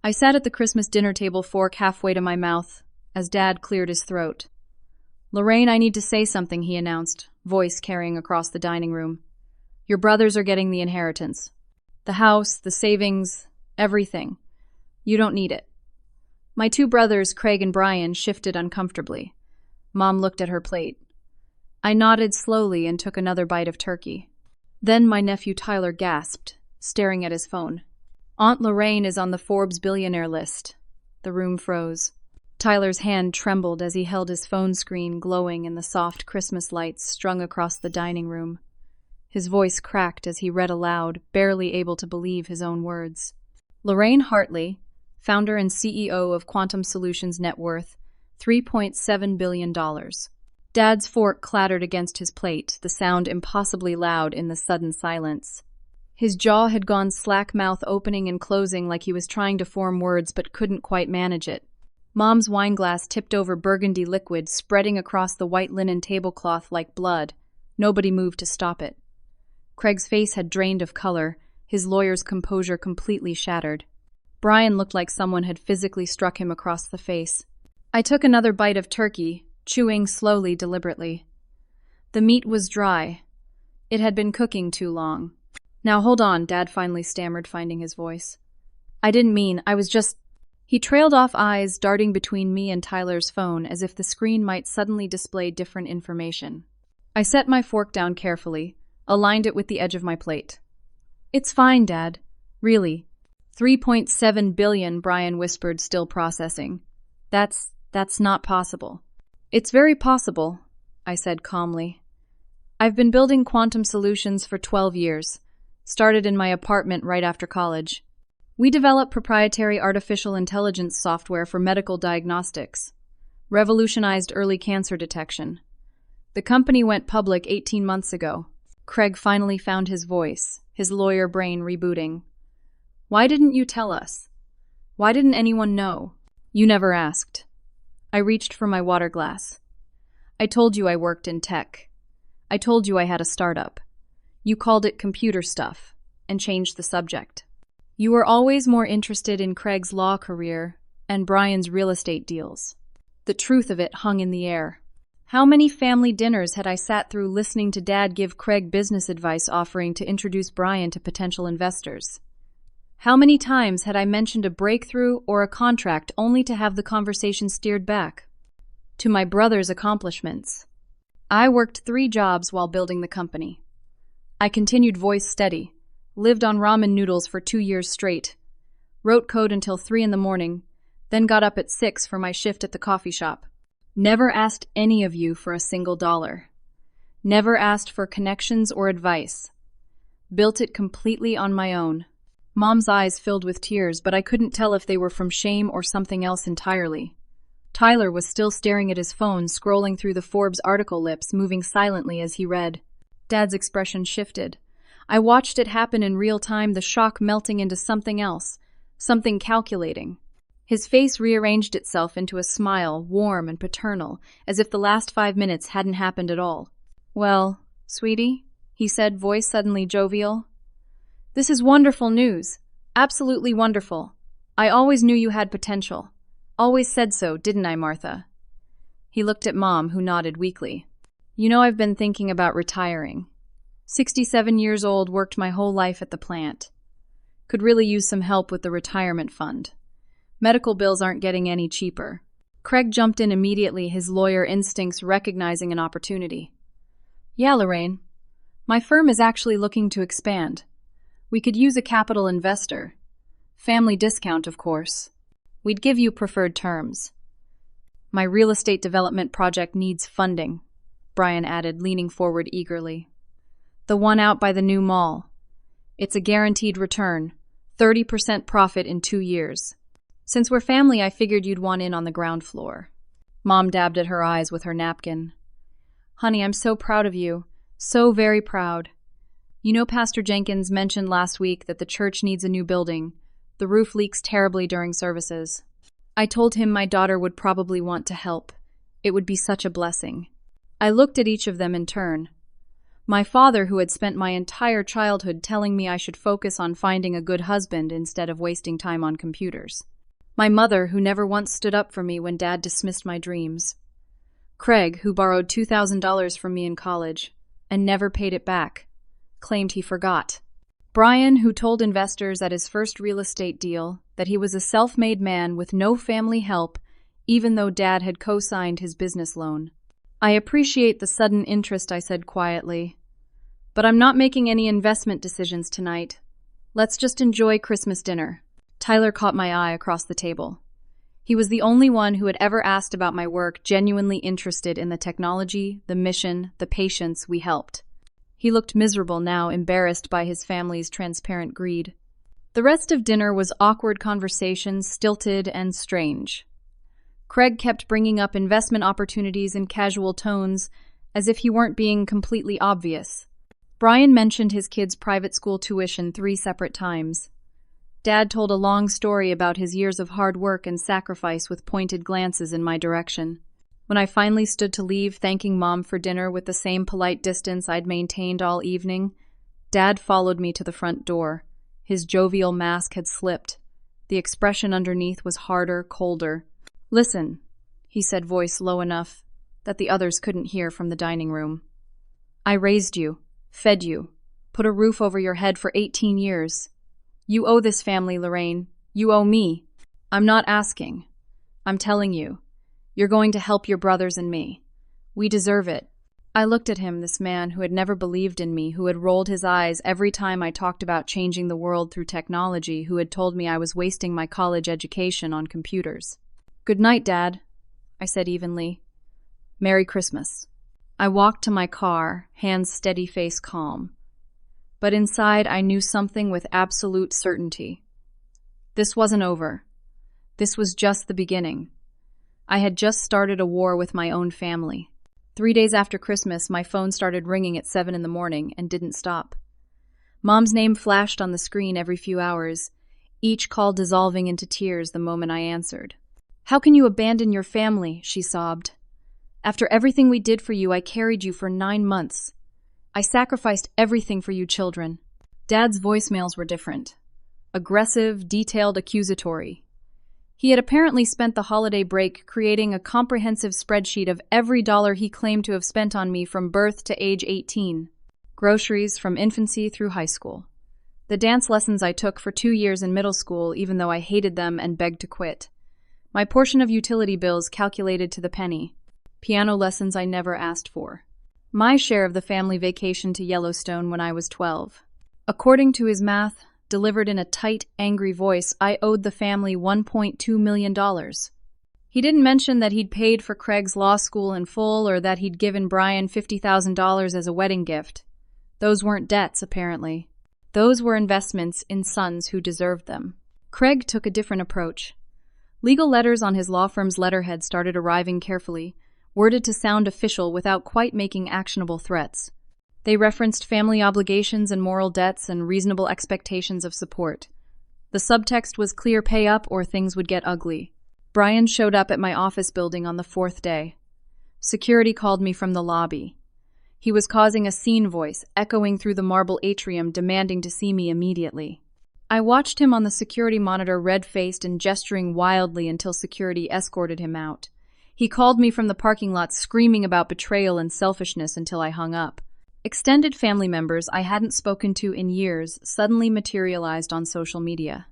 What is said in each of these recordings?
I sat at the Christmas dinner table, fork halfway to my mouth, as Dad cleared his throat. "Lorraine, I need to say something," he announced, voice carrying across the dining room. "Your brothers are getting the inheritance. The house, the savings, everything. You don't need it." My two brothers, Craig and Brian, shifted uncomfortably. Mom looked at her plate. I nodded slowly and took another bite of turkey. Then my nephew Tyler gasped, staring at his phone. "Aunt Lorraine is on the Forbes billionaire list." The room froze. Tyler's hand trembled as he held his phone screen glowing in the soft Christmas lights strung across the dining room. His voice cracked as he read aloud, barely able to believe his own words. Lorraine Hartley, founder and CEO of Quantum Solutions, net worth $3.7 billion. Dad's fork clattered against his plate, the sound impossibly loud in the sudden silence. His jaw had gone slack, mouth opening and closing like he was trying to form words but couldn't quite manage it. Mom's wineglass tipped over burgundy liquid, spreading across the white linen tablecloth like blood. Nobody moved to stop it. Craig's face had drained of color, his lawyer's composure completely shattered. Brian looked like someone had physically struck him across the face. I took another bite of turkey, chewing slowly, deliberately. The meat was dry. It had been cooking too long. "Now hold on," Dad finally stammered, finding his voice. "I didn't mean, I was just—" He trailed off, eyes darting between me and Tyler's phone as if the screen might suddenly display different information. I set my fork down carefully, aligned it with the edge of my plate. "It's fine, Dad. Really. 3.7 billion, Brian whispered, still processing. That's not possible." "It's very possible," I said calmly. "I've been building Quantum Solutions for 12 years. Started in my apartment right after college. We develop proprietary artificial intelligence software for medical diagnostics. Revolutionized early cancer detection. The company went public 18 months ago." Craig finally found his voice, his lawyer brain rebooting. "Why didn't you tell us? Why didn't anyone know?" "You never asked." I reached for my water glass. "I told you I worked in tech. I told you I had a startup. You called it computer stuff and changed the subject. You were always more interested in Craig's law career and Brian's real estate deals." The truth of it hung in the air. How many family dinners had I sat through listening to Dad give Craig business advice offering to introduce Brian to potential investors? How many times had I mentioned a breakthrough or a contract only to have the conversation steered back to my brother's accomplishments? I worked 3 jobs while building the company. I continued voice steady, lived on ramen noodles for 2 years straight, wrote code until 3 in the morning, then got up at 6 for my shift at the coffee shop. Never asked any of you for a single dollar. Never asked for connections or advice. Built it completely on my own. Mom's eyes filled with tears, but I couldn't tell if they were from shame or something else entirely. Tyler was still staring at his phone, scrolling through the Forbes article, lips moving silently as he read. Dad's expression shifted. I watched it happen in real time, the shock melting into something else, something calculating. His face rearranged itself into a smile, warm and paternal, as if the last 5 minutes hadn't happened at all. "Well, sweetie," he said, voice suddenly jovial. "This is wonderful news. Absolutely wonderful. I always knew you had potential. Always said so, didn't I, Martha?" He looked at Mom, who nodded weakly. "You know, I've been thinking about retiring. 67 years old, worked my whole life at the plant. Could really use some help with the retirement fund. Medical bills aren't getting any cheaper." Craig jumped in immediately, his lawyer instincts recognizing an opportunity. "Yeah, Lorraine. My firm is actually looking to expand. We could use a capital investor. Family discount, of course. We'd give you preferred terms. My real estate development project needs funding," Brian added, leaning forward eagerly. "The one out by the new mall. It's a guaranteed return, 30% profit in 2 years. Since we're family, I figured you'd want in on the ground floor." Mom dabbed at her eyes with her napkin. "Honey, I'm so proud of you. So very proud. You know, Pastor Jenkins mentioned last week that the church needs a new building. The roof leaks terribly during services. I told him my daughter would probably want to help. It would be such a blessing." I looked at each of them in turn. My father, who had spent my entire childhood telling me I should focus on finding a good husband instead of wasting time on computers. My mother, who never once stood up for me when Dad dismissed my dreams. Craig, who borrowed $2,000 from me in college and never paid it back, claimed he forgot. Brian, who told investors at his first real estate deal that he was a self-made man with no family help, even though Dad had co-signed his business loan. I appreciate the sudden interest, I said quietly. But I'm not making any investment decisions tonight. Let's just enjoy Christmas dinner. Tyler caught my eye across the table. He was the only one who had ever asked about my work, genuinely interested in the technology, the mission, the patients we helped. He looked miserable now, embarrassed by his family's transparent greed. The rest of dinner was awkward conversation, stilted and strange. Craig kept bringing up investment opportunities in casual tones, as if he weren't being completely obvious. Brian mentioned his kids' private school tuition 3 separate times. Dad told a long story about his years of hard work and sacrifice with pointed glances in my direction. When I finally stood to leave, thanking Mom for dinner with the same polite distance I'd maintained all evening, Dad followed me to the front door. His jovial mask had slipped. The expression underneath was harder, colder. "Listen," he said, voice low enough that the others couldn't hear from the dining room. "I raised you, fed you, put a roof over your head for 18 years. You owe this family, Lorraine. You owe me. I'm not asking. I'm telling you. You're going to help your brothers and me. We deserve it." I looked at him, this man who had never believed in me, who had rolled his eyes every time I talked about changing the world through technology, who had told me I was wasting my college education on computers. "Good night, Dad," I said evenly. "Merry Christmas." I walked to my car, hands steady, face calm. But inside, I knew something with absolute certainty. This wasn't over. This was just the beginning. I had just started a war with my own family. 3 days after Christmas, my phone started ringing at 7 in the morning and didn't stop. Mom's name flashed on the screen every few hours, each call dissolving into tears the moment I answered. "How can you abandon your family?" she sobbed. "After everything we did for you, I carried you for 9 months. I sacrificed everything for you children." Dad's voicemails were different. Aggressive, detailed, accusatory. He had apparently spent the holiday break creating a comprehensive spreadsheet of every dollar he claimed to have spent on me from birth to age 18. Groceries from infancy through high school. The dance lessons I took for 2 years in middle school, even though I hated them and begged to quit. My portion of utility bills calculated to the penny. Piano lessons I never asked for. My share of the family vacation to Yellowstone when I was 12. According to his math, delivered in a tight, angry voice, I owed the family $1.2 million. He didn't mention that he'd paid for Craig's law school in full or that he'd given Brian $50,000 as a wedding gift. Those weren't debts, apparently. Those were investments in sons who deserved them. Craig took a different approach. Legal letters on his law firm's letterhead started arriving carefully, worded to sound official without quite making actionable threats. They referenced family obligations and moral debts and reasonable expectations of support. The subtext was clear: pay up or things would get ugly. Brian showed up at my office building on the 4th day. Security called me from the lobby. He was causing a scene, voice echoing through the marble atrium, demanding to see me immediately. I watched him on the security monitor, red-faced and gesturing wildly until security escorted him out. He called me from the parking lot, screaming about betrayal and selfishness until I hung up. Extended family members I hadn't spoken to in years suddenly materialized on social media.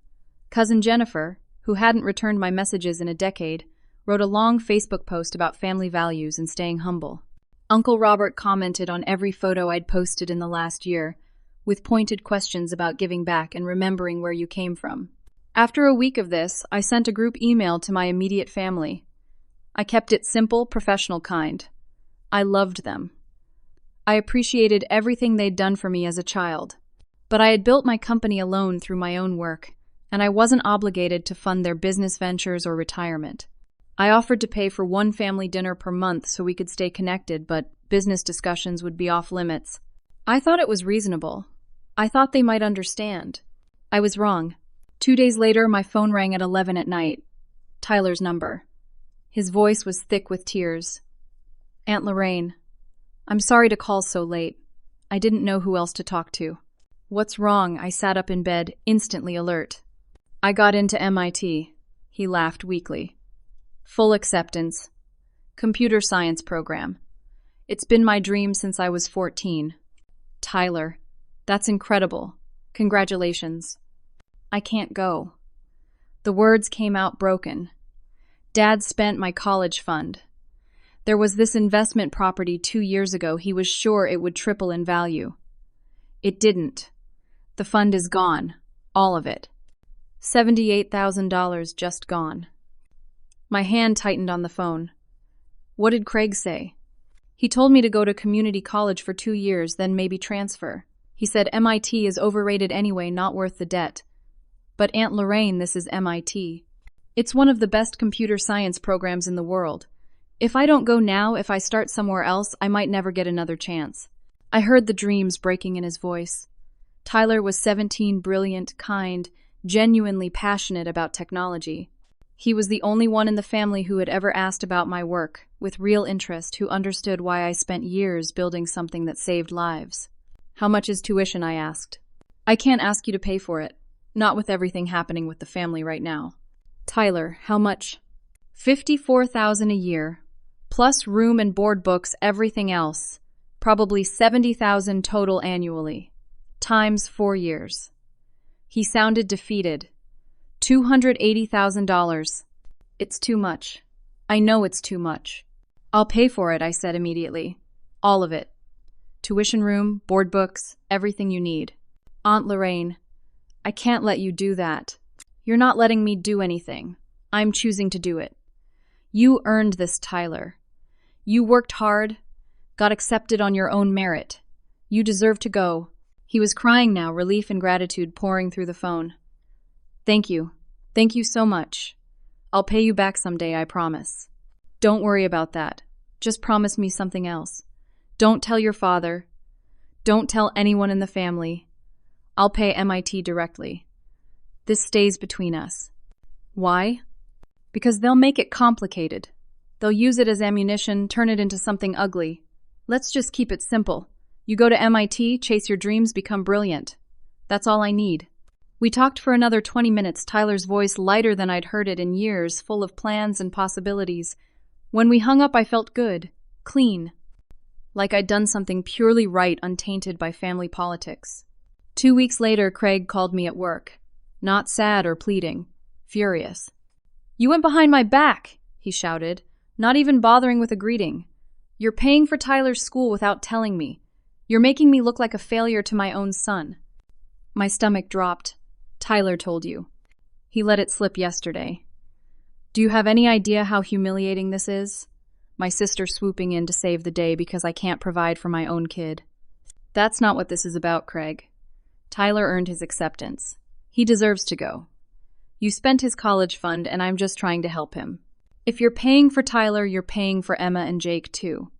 Cousin Jennifer, who hadn't returned my messages in a decade, wrote a long Facebook post about family values and staying humble. Uncle Robert commented on every photo I'd posted in the last year, with pointed questions about giving back and remembering where you came from. After a week of this, I sent a group email to my immediate family. I kept it simple, professional, kind. I loved them. I appreciated everything they'd done for me as a child. But I had built my company alone through my own work, and I wasn't obligated to fund their business ventures or retirement. I offered to pay for one family dinner per month so we could stay connected, but business discussions would be off limits. I thought it was reasonable. I thought they might understand. I was wrong. 2 days later, my phone rang at 11 at night. Tyler's number. His voice was thick with tears. "Aunt Lorraine, I'm sorry to call so late. I didn't know who else to talk to." "What's wrong?" I sat up in bed, instantly alert. "I got into MIT." He laughed weakly. Full acceptance. Computer science program. It's been my dream since I was 14. Tyler, that's incredible. Congratulations. I can't go. The words came out broken. Dad spent my college fund. There was this investment property 2 years ago. He was sure it would triple in value. It didn't. The fund is gone. All of it. $78,000 just gone. My hand tightened on the phone. What did Craig say? He told me to go to community college for 2 years, then maybe transfer. He said MIT is overrated anyway, not worth the debt. But Aunt Lorraine, this is MIT. It's one of the best computer science programs in the world. If I don't go now, if I start somewhere else, I might never get another chance. I heard the dreams breaking in his voice. Tyler was 17, brilliant, kind, genuinely passionate about technology. He was the only one in the family who had ever asked about my work, with real interest, who understood why I spent years building something that saved lives. How much is tuition? I asked. I can't ask you to pay for it. Not with everything happening with the family right now. Tyler, how much? $54,000 a year, plus room and board books, everything else. Probably $70,000 total annually. Times 4 years. He sounded defeated. $280,000. It's too much. I know it's too much. I'll pay for it, I said immediately. All of it. Tuition room, board books, everything you need. Aunt Lorraine, I can't let you do that. You're not letting me do anything. I'm choosing to do it. You earned this, Tyler. You worked hard, got accepted on your own merit. You deserve to go. He was crying now, relief and gratitude pouring through the phone. Thank you. Thank you so much. I'll pay you back someday, I promise. Don't worry about that. Just promise me something else. Don't tell your father. Don't tell anyone in the family. I'll pay MIT directly. This stays between us. Why? Because they'll make it complicated. They'll use it as ammunition, turn it into something ugly. Let's just keep it simple. You go to MIT, chase your dreams, become brilliant. That's all I need. We talked for another 20 minutes, Tyler's voice lighter than I'd heard it in years, full of plans and possibilities. When we hung up, I felt good, clean, like I'd done something purely right, untainted by family politics. 2 weeks later, Craig called me at work. Not sad or pleading, furious. You went behind my back, he shouted, not even bothering with a greeting. You're paying for Tyler's school without telling me. You're making me look like a failure to my own son. My stomach dropped. Tyler told you. He let it slip yesterday. Do you have any idea how humiliating this is? My sister swooping in to save the day because I can't provide for my own kid. That's not what this is about, Craig. Tyler earned his acceptance. He deserves to go. You spent his college fund, and I'm just trying to help him. If you're paying for Tyler, you're paying for Emma and Jake, too.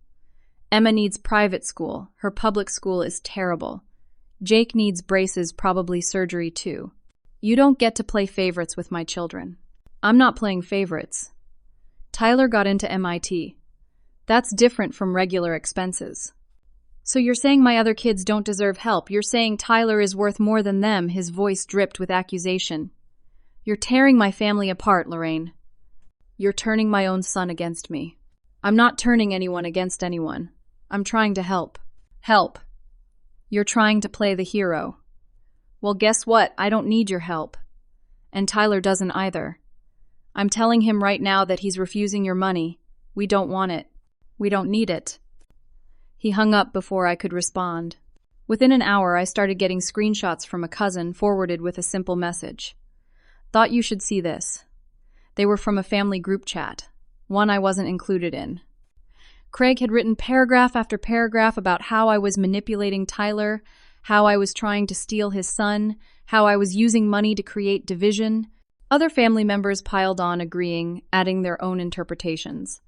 Emma needs private school. Her public school is terrible. Jake needs braces, probably surgery, too. You don't get to play favorites with my children. I'm not playing favorites. Tyler got into MIT. That's different from regular expenses. So you're saying my other kids don't deserve help. You're saying Tyler is worth more than them. His voice dripped with accusation. You're tearing my family apart, Lorraine. You're turning my own son against me. I'm not turning anyone against anyone. I'm trying to help. Help. You're trying to play the hero. Well, guess what? I don't need your help. And Tyler doesn't either. I'm telling him right now that he's refusing your money. We don't want it. We don't need it. He hung up before I could respond. Within an hour, I started getting screenshots from a cousin forwarded with a simple message. Thought you should see this. They were from a family group chat, one I wasn't included in. Craig had written paragraph after paragraph about how I was manipulating Tyler, how I was trying to steal his son, how I was using money to create division. Other family members piled on, agreeing, adding their own interpretations.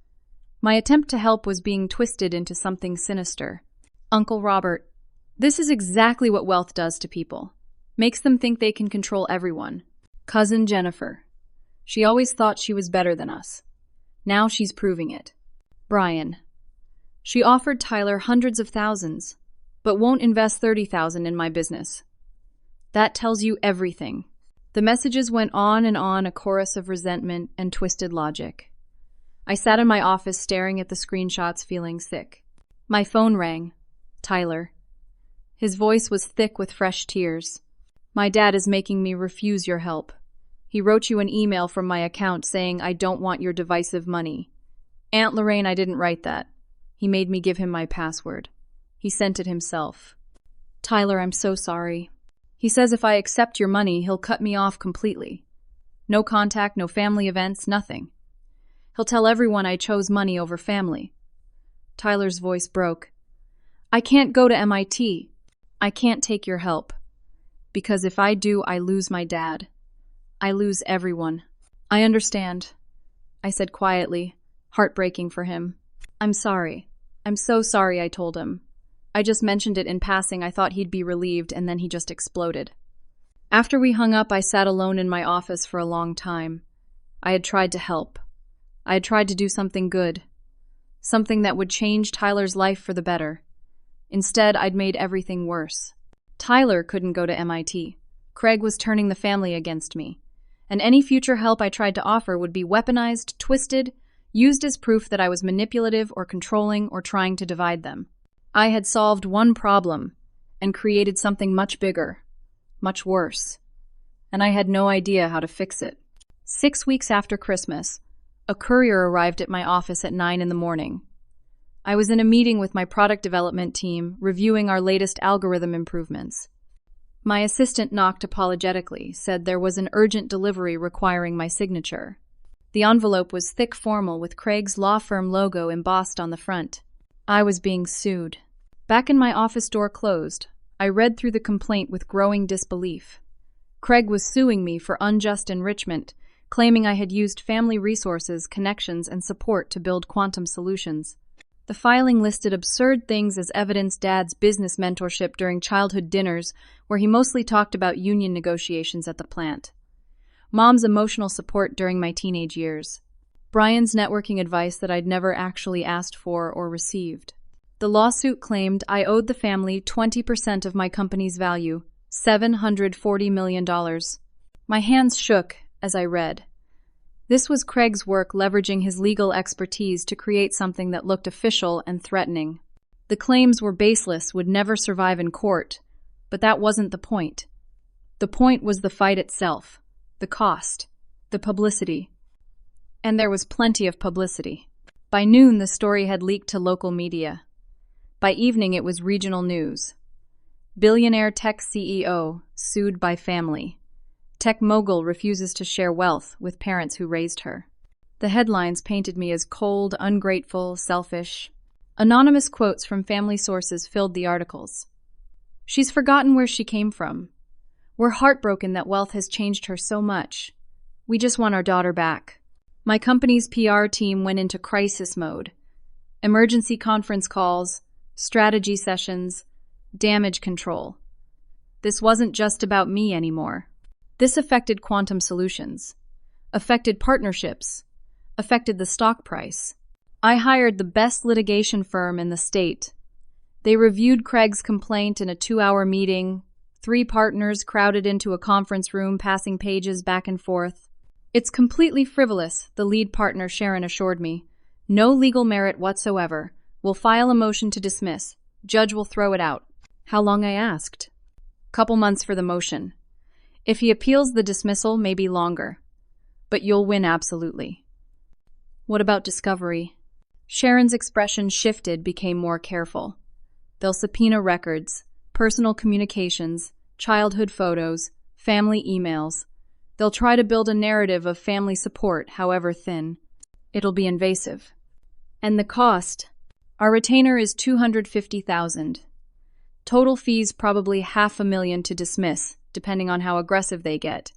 My attempt to help was being twisted into something sinister. Uncle Robert, this is exactly what wealth does to people. Makes them think they can control everyone. Cousin Jennifer. She always thought she was better than us. Now she's proving it. Brian. She offered Tyler hundreds of thousands, but won't invest $30,000 in my business. That tells you everything. The messages went on and on, a chorus of resentment and twisted logic. I sat in my office staring at the screenshots, feeling sick. My phone rang. Tyler. His voice was thick with fresh tears. My dad is making me refuse your help. He wrote you an email from my account saying I don't want your divisive money. Aunt Lorraine, I didn't write that. He made me give him my password. He sent it himself. Tyler, I'm so sorry. He says if I accept your money, he'll cut me off completely. No contact, no family events, nothing. He'll tell everyone I chose money over family. Tyler's voice broke. I can't go to MIT. I can't take your help. Because if I do, I lose my dad. I lose everyone. I understand, I said quietly, heartbreaking for him. I'm sorry. I'm so sorry, I told him. I just mentioned it in passing. I thought he'd be relieved, and then he just exploded. After we hung up, I sat alone in my office for a long time. I had tried to help. I had tried to do something good. Something that would change Tyler's life for the better. Instead, I'd made everything worse. Tyler couldn't go to MIT. Craig was turning the family against me. And any future help I tried to offer would be weaponized, twisted, used as proof that I was manipulative or controlling or trying to divide them. I had solved one problem and created something much bigger, much worse. And I had no idea how to fix it. 6 weeks after Christmas, a courier arrived at my office at 9 in the morning. I was in a meeting with my product development team, reviewing our latest algorithm improvements. My assistant knocked apologetically, said there was an urgent delivery requiring my signature. The envelope was thick, formal, with Craig's law firm logo embossed on the front. I was being sued. Back in my office, door closed, I read through the complaint with growing disbelief. Craig was suing me for unjust enrichment, claiming I had used family resources, connections, and support to build quantum solutions. The filing listed absurd things as evidence: Dad's business mentorship during childhood dinners, where he mostly talked about union negotiations at the plant. Mom's emotional support during my teenage years. Brian's networking advice that I'd never actually asked for or received. The lawsuit claimed I owed the family 20% of my company's value, $740 million. My hands shook as I read. This was Craig's work, leveraging his legal expertise to create something that looked official and threatening. The claims were baseless, would never survive in court, but that wasn't the point. The point was the fight itself, the cost, the publicity. And there was plenty of publicity. By noon, the story had leaked to local media. By evening, it was regional news. Billionaire tech CEO sued by family. Tech mogul refuses to share wealth with parents who raised her. The headlines painted me as cold, ungrateful, selfish. Anonymous quotes from family sources filled the articles. She's forgotten where she came from. We're heartbroken that wealth has changed her so much. We just want our daughter back. My company's PR team went into crisis mode. Emergency conference calls, strategy sessions, damage control. This wasn't just about me anymore. This affected quantum solutions, affected partnerships, affected the stock price. I hired the best litigation firm in the state. They reviewed Craig's complaint in a 2-hour meeting. 3 partners crowded into a conference room, passing pages back and forth. It's completely frivolous, the lead partner Sharon assured me. No legal merit whatsoever. We'll file a motion to dismiss. Judge will throw it out. How long, I asked. Couple months for the motion. If he appeals the dismissal, maybe longer. But you'll win absolutely. What about discovery? Sharon's expression shifted, became more careful. They'll subpoena records, personal communications, childhood photos, family emails. They'll try to build a narrative of family support, however thin. It'll be invasive. And the cost? Our retainer is $250,000. Total fees probably $500,000 to dismiss, depending on how aggressive they get.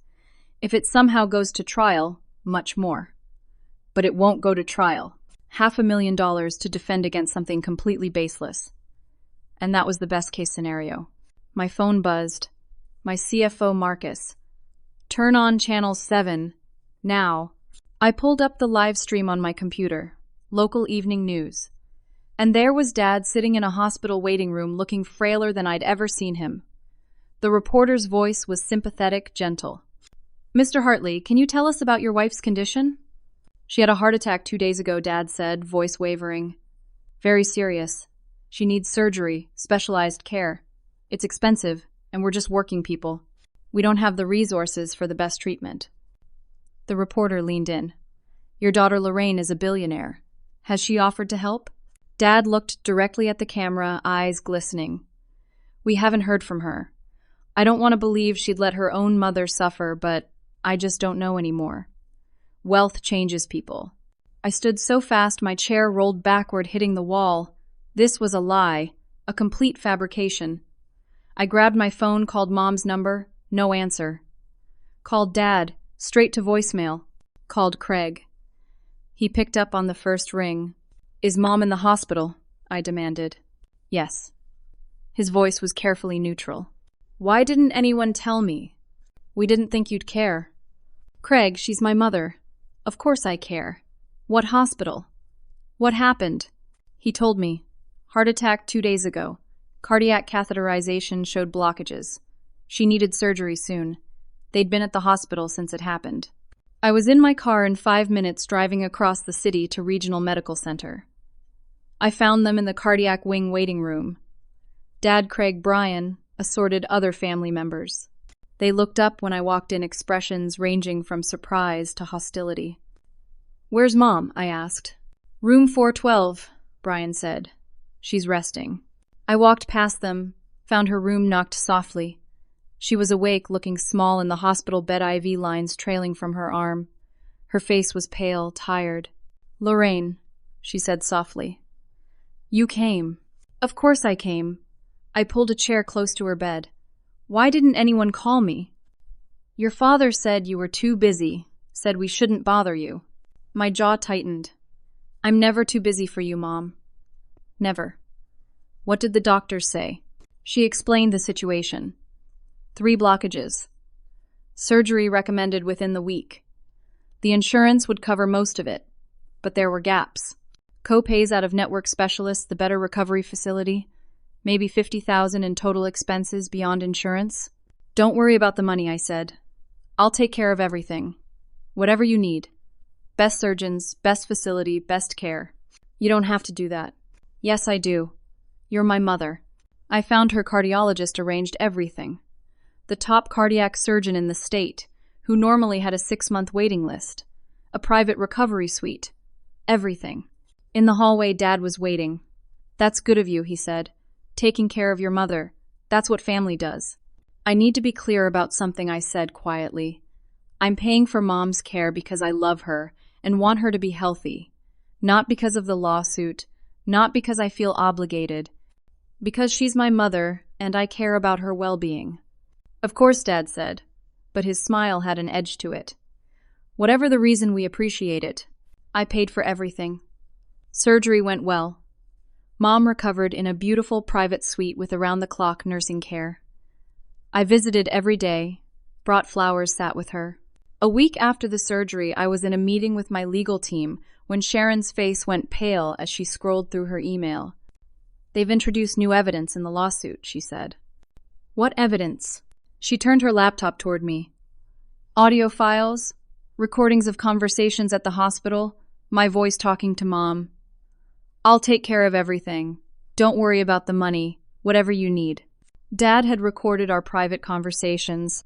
If it somehow goes to trial, much more. But it won't go to trial. $500,000 to defend against something completely baseless. And that was the best case scenario. My phone buzzed. My CFO, Marcus. Turn on channel 7. Now. I pulled up the live stream on my computer. Local evening news. And there was Dad sitting in a hospital waiting room, looking frailer than I'd ever seen him. The reporter's voice was sympathetic, gentle. Mr. Hartley, can you tell us about your wife's condition? She had a heart attack 2 days ago, Dad said, voice wavering. Very serious. She needs surgery, specialized care. It's expensive, and we're just working people. We don't have the resources for the best treatment. The reporter leaned in. Your daughter Lorraine is a billionaire. Has she offered to help? Dad looked directly at the camera, eyes glistening. We haven't heard from her. I don't want to believe she'd let her own mother suffer, but I just don't know anymore. Wealth changes people. I stood so fast my chair rolled backward, hitting the wall. This was a lie, a complete fabrication. I grabbed my phone, called Mom's number. No answer. Called Dad, straight to voicemail. Called Craig. He picked up on the first ring. Is Mom in the hospital? I demanded. Yes. His voice was carefully neutral. Why didn't anyone tell me? We didn't think you'd care. Craig, she's my mother. Of course I care. What hospital? What happened? He told me. Heart attack 2 days ago. Cardiac catheterization showed blockages. She needed surgery soon. They'd been at the hospital since it happened. I was in my car in 5 minutes driving across the city to Regional Medical Center. I found them in the cardiac wing waiting room. Dad, Craig, Brian, assorted other family members. They looked up when I walked in, expressions ranging from surprise to hostility. Where's Mom? I asked. Room 412, Brian said. She's resting. I walked past them, found her room knocked softly. She was awake, looking small in the hospital bed, IV lines trailing from her arm. Her face was pale, tired. Lorraine, she said softly. You came. Of course I came. I pulled a chair close to her bed. Why didn't anyone call me? Your father said you were too busy, said we shouldn't bother you. My jaw tightened. I'm never too busy for you, Mom. Never. What did the doctors say? She explained the situation. 3 blockages. Surgery recommended within the week. The insurance would cover most of it, but there were gaps. Co-pays out of network specialists, the Better Recovery Facility, maybe $50,000 in total expenses beyond insurance. Don't worry about the money, I said. I'll take care of everything. Whatever you need. Best surgeons, best facility, best care. You don't have to do that. Yes, I do. You're my mother. I found her cardiologist arranged everything. The top cardiac surgeon in the state, who normally had a 6-month waiting list. A private recovery suite. Everything. In the hallway, Dad was waiting. That's good of you, he said. Taking care of your mother. That's what family does. I need to be clear about something, I said quietly. I'm paying for Mom's care because I love her and want her to be healthy. Not because of the lawsuit, not because I feel obligated. Because she's my mother and I care about her well-being. Of course, Dad said, but his smile had an edge to it. Whatever the reason, we appreciate it. I paid for everything. Surgery went well. Mom recovered in a beautiful private suite with around-the-clock nursing care. I visited every day, brought flowers, sat with her. A week after the surgery, I was in a meeting with my legal team when Sharon's face went pale as she scrolled through her email. They've introduced new evidence in the lawsuit, she said. What evidence? She turned her laptop toward me. Audio files, recordings of conversations at the hospital, my voice talking to Mom. I'll take care of everything. Don't worry about the money, whatever you need. Dad had recorded our private conversations,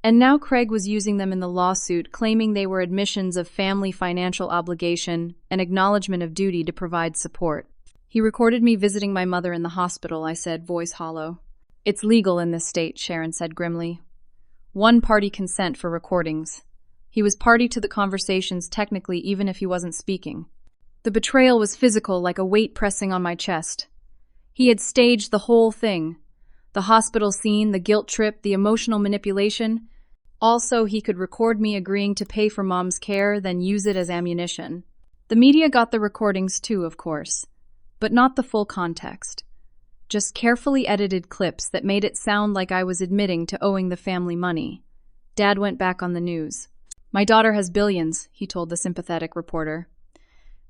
and now Craig was using them in the lawsuit, claiming they were admissions of family financial obligation and acknowledgement of duty to provide support. He recorded me visiting my mother in the hospital, I said, voice hollow. It's legal in this state, Sharon said grimly. One-party consent for recordings. He was party to the conversations technically, even if he wasn't speaking. The betrayal was physical, like a weight pressing on my chest. He had staged the whole thing. The hospital scene, the guilt trip, the emotional manipulation. Also, he could record me agreeing to pay for Mom's care, then use it as ammunition. The media got the recordings too, of course, but not the full context. Just carefully edited clips that made it sound like I was admitting to owing the family money. Dad went back on the news. My daughter has billions, he told the sympathetic reporter.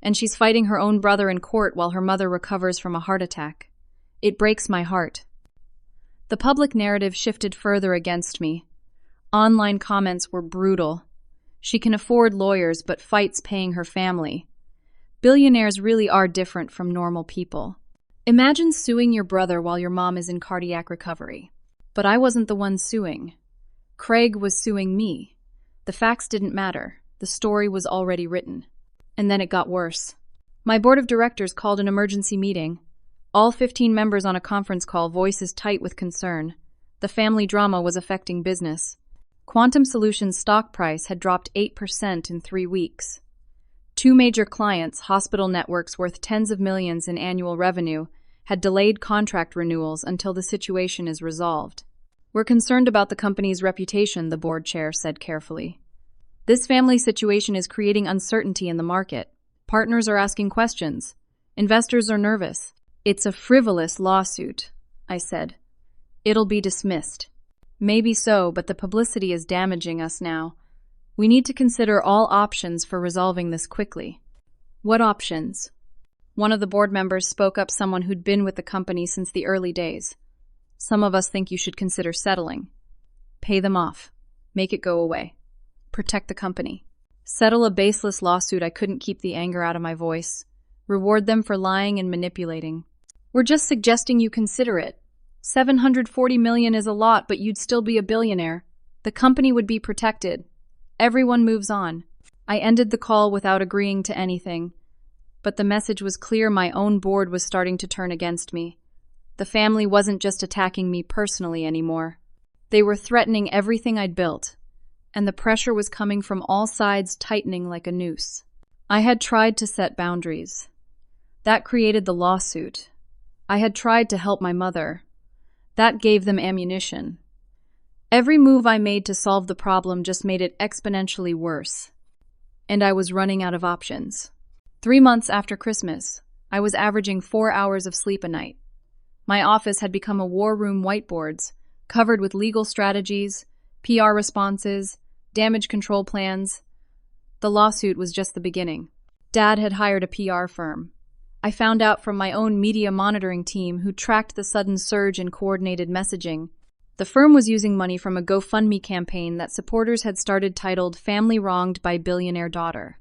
And she's fighting her own brother in court while her mother recovers from a heart attack. It breaks my heart. The public narrative shifted further against me. Online comments were brutal. She can afford lawyers but fights paying her family. Billionaires really are different from normal people. Imagine suing your brother while your mom is in cardiac recovery. But I wasn't the one suing. Craig was suing me. The facts didn't matter. The story was already written. And then it got worse. My board of directors called an emergency meeting. All 15 members on a conference call, voices tight with concern. The family drama was affecting business. Quantum Solutions' stock price had dropped 8% in 3 weeks. 2 major clients, hospital networks worth tens of millions in annual revenue, had delayed contract renewals until the situation is resolved. We're concerned about the company's reputation, the board chair said carefully. This family situation is creating uncertainty in the market. Partners are asking questions. Investors are nervous. It's a frivolous lawsuit, I said. It'll be dismissed. Maybe so, but the publicity is damaging us now. We need to consider all options for resolving this quickly. What options? One of the board members spoke up, someone who'd been with the company since the early days. Some of us think you should consider settling. Pay them off. Make it go away. Protect the company. Settle a baseless lawsuit. I couldn't keep the anger out of my voice. Reward them for lying and manipulating. We're just suggesting you consider it. $740 million is a lot, but you'd still be a billionaire. The company would be protected. Everyone moves on. I ended the call without agreeing to anything. But the message was clear. My own board was starting to turn against me. The family wasn't just attacking me personally anymore. They were threatening everything I'd built. And the pressure was coming from all sides, tightening like a noose. I had tried to set boundaries. That created the lawsuit. I had tried to help my mother. That gave them ammunition. Every move I made to solve the problem just made it exponentially worse. And I was running out of options. 3 months after Christmas, I was averaging 4 hours of sleep a night. My office had become a war room, whiteboards, covered with legal strategies, PR responses, damage control plans. The lawsuit was just the beginning. Dad had hired a PR firm. I found out from my own media monitoring team who tracked the sudden surge in coordinated messaging. The firm was using money from a GoFundMe campaign that supporters had started titled "Family Wronged by Billionaire Daughter."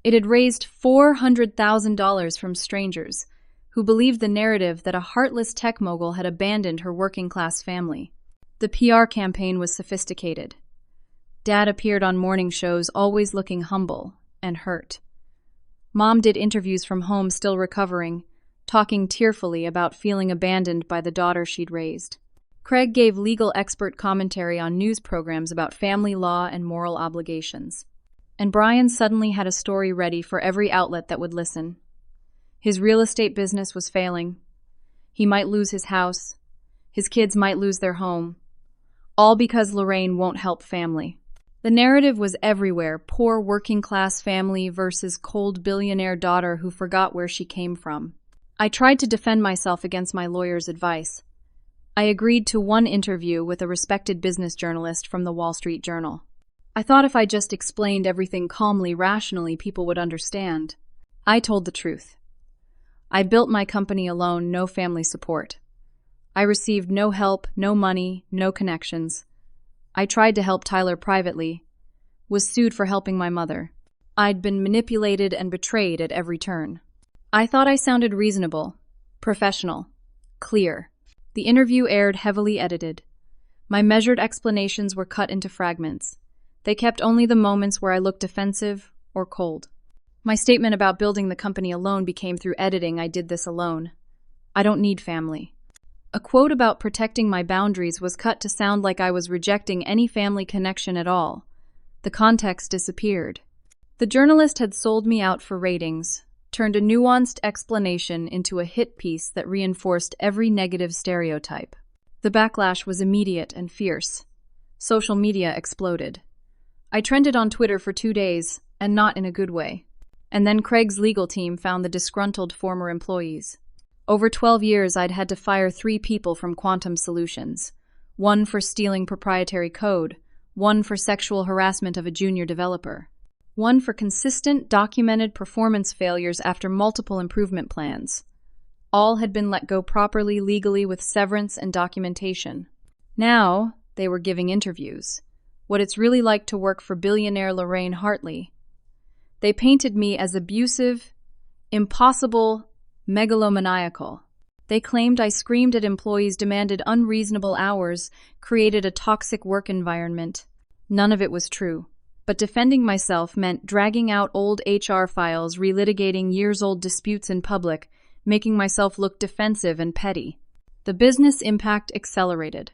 It had raised $400,000 from strangers who believed the narrative that a heartless tech mogul had abandoned her working-class family. The PR campaign was sophisticated. Dad appeared on morning shows, always looking humble and hurt. Mom did interviews from home, still recovering, talking tearfully about feeling abandoned by the daughter she'd raised. Craig gave legal expert commentary on news programs about family law and moral obligations. And Brian suddenly had a story ready for every outlet that would listen. His real estate business was failing. He might lose his house. His kids might lose their home. All because Lorraine won't help family. The narrative was everywhere: poor working-class family versus cold billionaire daughter who forgot where she came from. I tried to defend myself against my lawyer's advice. I agreed to one interview with a respected business journalist from the Wall Street Journal. I thought if I just explained everything calmly, rationally, people would understand. I told the truth. I built my company alone, no family support. I received no help, no money, no connections. I tried to help Tyler privately, was sued for helping my mother. I'd been manipulated and betrayed at every turn. I thought I sounded reasonable, professional, clear. The interview aired heavily edited. My measured explanations were cut into fragments. They kept only the moments where I looked defensive or cold. My statement about building the company alone became through editing. I did this alone. I don't need family. A quote about protecting my boundaries was cut to sound like I was rejecting any family connection at all. The context disappeared. The journalist had sold me out for ratings, turned a nuanced explanation into a hit piece that reinforced every negative stereotype. The backlash was immediate and fierce. Social media exploded. I trended on Twitter for 2 days, and not in a good way. And then Craig's legal team found the disgruntled former employees. Over 12 years, I'd had to fire 3 people from Quantum Solutions. 1 for stealing proprietary code, 1 for sexual harassment of a junior developer, 1 for consistent, documented performance failures after multiple improvement plans. All had been let go properly, legally, with severance and documentation. Now, they were giving interviews. what it's really like to work for billionaire Lorraine Hartley. They painted me as abusive, impossible, megalomaniacal. They claimed I screamed at employees, demanded unreasonable hours, created a toxic work environment. None of it was true. But defending myself meant dragging out old HR files, relitigating years-old disputes in public, making myself look defensive and petty. The business impact accelerated.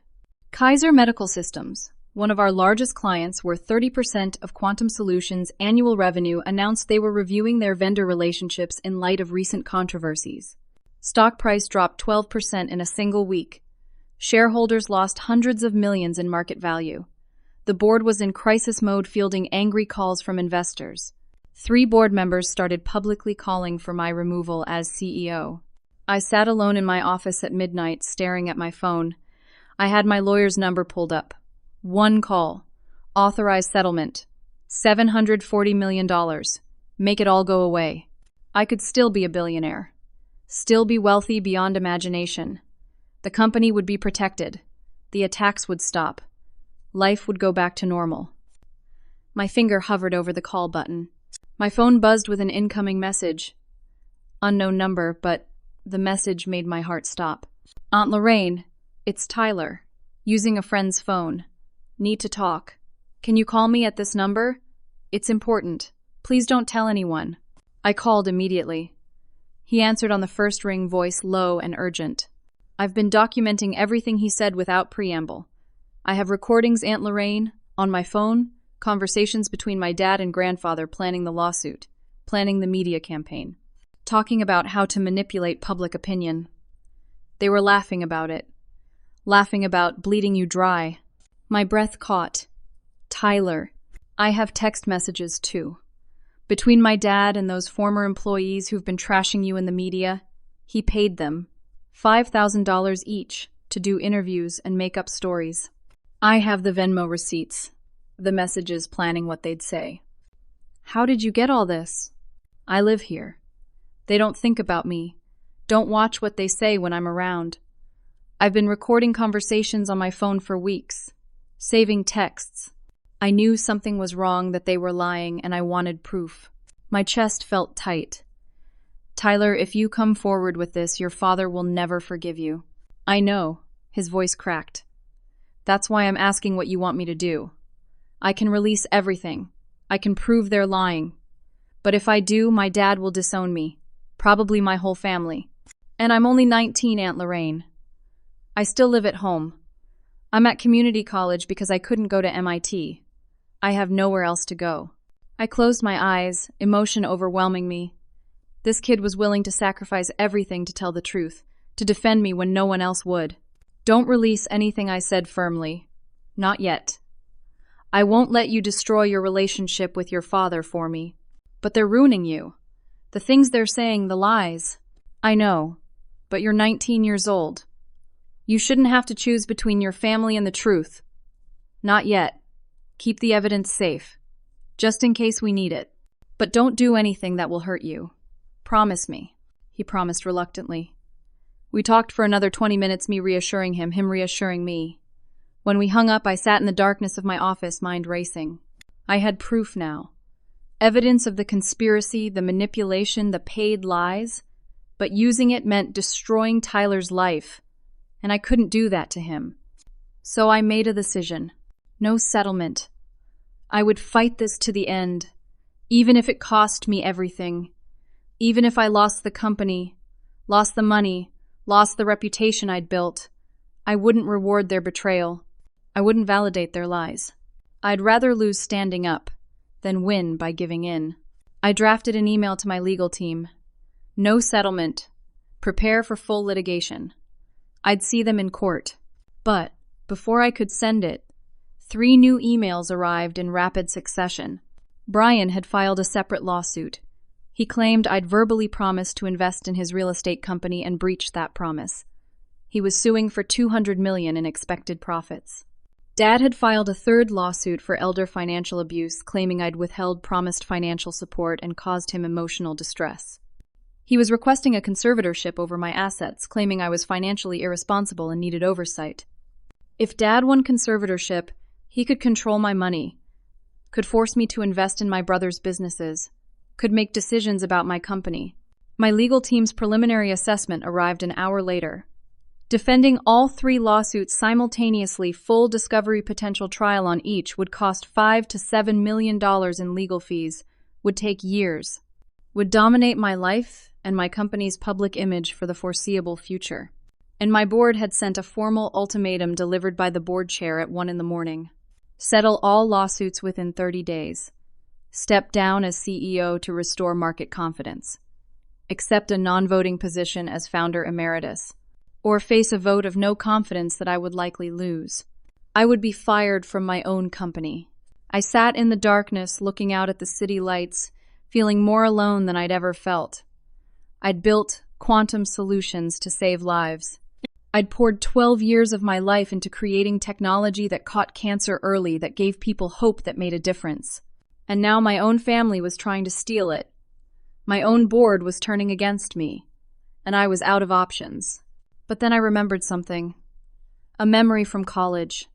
Kaiser Medical Systems, one of our largest clients, worth 30% of Quantum Solutions' annual revenue, announced they were reviewing their vendor relationships in light of recent controversies. Stock price dropped 12% in a single week. Shareholders lost hundreds of millions in market value. The board was in crisis mode, fielding angry calls from investors. 3 board members started publicly calling for my removal as CEO. I sat alone in my office at midnight, staring at my phone. I had my lawyer's number pulled up. 1 call. Authorized settlement. $740 million. Make it all go away. I could still be a billionaire. Still be wealthy beyond imagination. The company would be protected. The attacks would stop. Life would go back to normal. My finger hovered over the call button. My phone buzzed with an incoming message. Unknown number, but the message made my heart stop. Aunt Lorraine, it's Tyler. Using a friend's phone. Need to talk. Can you call me at this number? It's important. Please don't tell anyone. I called immediately. He answered on the first ring, voice low and urgent. I've been documenting everything he said without preamble. I have recordings, Aunt Lorraine, on my phone, conversations between my dad and grandfather planning the lawsuit, planning the media campaign, talking about how to manipulate public opinion. They were laughing about it, laughing about bleeding you dry. My breath caught. Tyler. I have text messages too. Between my dad and those former employees who've been trashing you in the media, he paid them $5,000 each to do interviews and make up stories. I have the Venmo receipts, the messages planning what they'd say. How did you get all this? I live here. They don't think about me, don't watch what they say when I'm around. I've been recording conversations on my phone for weeks, saving texts. I knew something was wrong, that they were lying, and I wanted proof. My chest felt tight. Tyler, if you come forward with this, your father will never forgive you. I know. His voice cracked. That's why I'm asking what you want me to do. I can release everything. I can prove they're lying. But if I do, my dad will disown me. Probably my whole family. And I'm only 19, Aunt Lorraine. I still live at home. I'm at community college because I couldn't go to MIT. I have nowhere else to go. I closed my eyes, emotion overwhelming me. This kid was willing to sacrifice everything to tell the truth, to defend me when no one else would. Don't release anything, I said firmly. Not yet. I won't let you destroy your relationship with your father for me. But they're ruining you. The things they're saying, the lies. I know, but you're 19 years old. You shouldn't have to choose between your family and the truth. Not yet. Keep the evidence safe, just in case we need it. But don't do anything that will hurt you. Promise me, he promised reluctantly. We talked for another 20 minutes, me reassuring him reassuring me. When we hung up, I sat in the darkness of my office, mind racing. I had proof now. Evidence of the conspiracy, the manipulation, the paid lies. But using it meant destroying Tyler's life. And I couldn't do that to him. So I made a decision. No settlement. I would fight this to the end, even if it cost me everything. Even if I lost the company, lost the money, lost the reputation I'd built. I wouldn't reward their betrayal. I wouldn't validate their lies. I'd rather lose standing up than win by giving in. I drafted an email to my legal team. No settlement. Prepare for full litigation. I'd see them in court. But before I could send it, 3 new emails arrived in rapid succession. Brian had filed a separate lawsuit. He claimed I'd verbally promised to invest in his real estate company and breached that promise. He was suing for $200 million in expected profits. Dad had filed a 3rd lawsuit for elder financial abuse, claiming I'd withheld promised financial support and caused him emotional distress. He was requesting a conservatorship over my assets, claiming I was financially irresponsible and needed oversight. If Dad won conservatorship, He could control my money, could force me to invest in my brother's businesses, could make decisions about my company. My legal team's preliminary assessment arrived an hour later. Defending all 3 lawsuits simultaneously, full discovery potential trial on each would cost $5 to $7 million in legal fees, would take years, would dominate my life and my company's public image for the foreseeable future. And my board had sent a formal ultimatum delivered by the board chair at 1 a.m. Settle all lawsuits within 30 days. Step down as CEO to restore market confidence. Accept a non-voting position as founder emeritus. Or face a vote of no confidence that I would likely lose. I would be fired from my own company. I sat in the darkness looking out at the city lights, feeling more alone than I'd ever felt. I'd built quantum solutions to save lives. I'd poured 12 years of my life into creating technology that caught cancer early, that gave people hope, that made a difference. And now my own family was trying to steal it. My own board was turning against me, and I was out of options. But then I remembered something. A memory from college.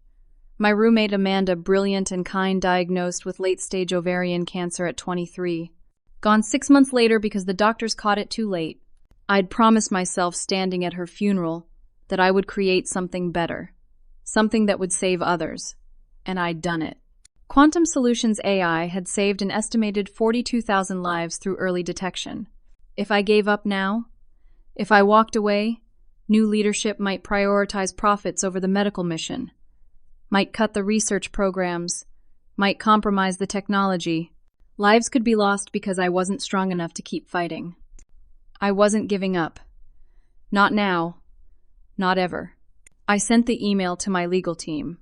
My roommate Amanda, brilliant and kind, diagnosed with late-stage ovarian cancer at 23. Gone 6 months later because the doctors caught it too late. I'd promised myself standing at her funeral that I would create something better, something that would save others, and I'd done it. Quantum Solutions AI had saved an estimated 42,000 lives through early detection. If I gave up now, if I walked away, new leadership might prioritize profits over the medical mission, might cut the research programs, might compromise the technology. Lives could be lost because I wasn't strong enough to keep fighting. I wasn't giving up. Not now. Not ever. I sent the email to my legal team.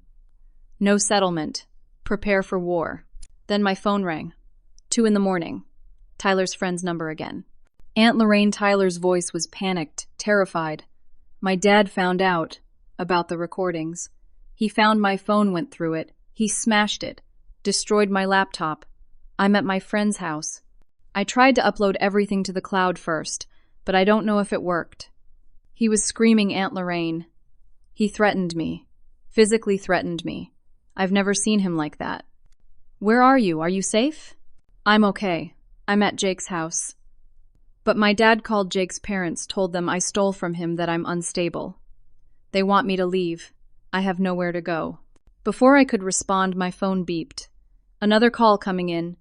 No settlement. Prepare for war. Then my phone rang. 2 a.m. Tyler's friend's number again. Aunt Lorraine Tyler's voice was panicked, terrified. My dad found out about the recordings. He found my phone, went through it. He smashed it, destroyed my laptop. I'm at my friend's house. I tried to upload everything to the cloud first, but I don't know if it worked. He was screaming, Aunt Lorraine. He threatened me, physically threatened me. I've never seen him like that. Where are you? Are you safe? I'm okay. I'm at Jake's house. But my dad called Jake's parents, told them I stole from him, that I'm unstable. They want me to leave. I have nowhere to go. Before I could respond, my phone beeped. Another call coming in.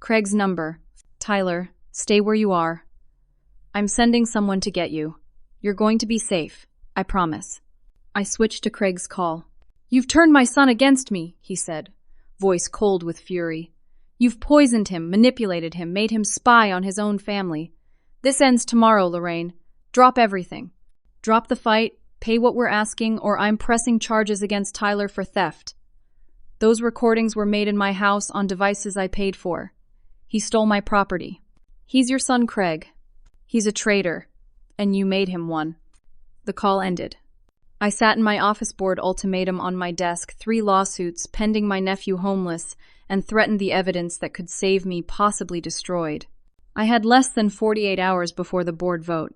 Craig's number. Tyler, stay where you are. I'm sending someone to get you. You're going to be safe. I promise. I switched to Craig's call. You've turned my son against me, he said, voice cold with fury. You've poisoned him, manipulated him, made him spy on his own family. This ends tomorrow, Lorraine. Drop everything. Drop the fight, pay what we're asking, or I'm pressing charges against Tyler for theft. Those recordings were made in my house on devices I paid for. He stole my property. He's your son, Craig. He's a traitor, and you made him one. The call ended. I sat in my office board ultimatum on my desk, 3 lawsuits, pending my nephew homeless, and threatened the evidence that could save me, possibly destroyed. I had less than 48 hours before the board vote.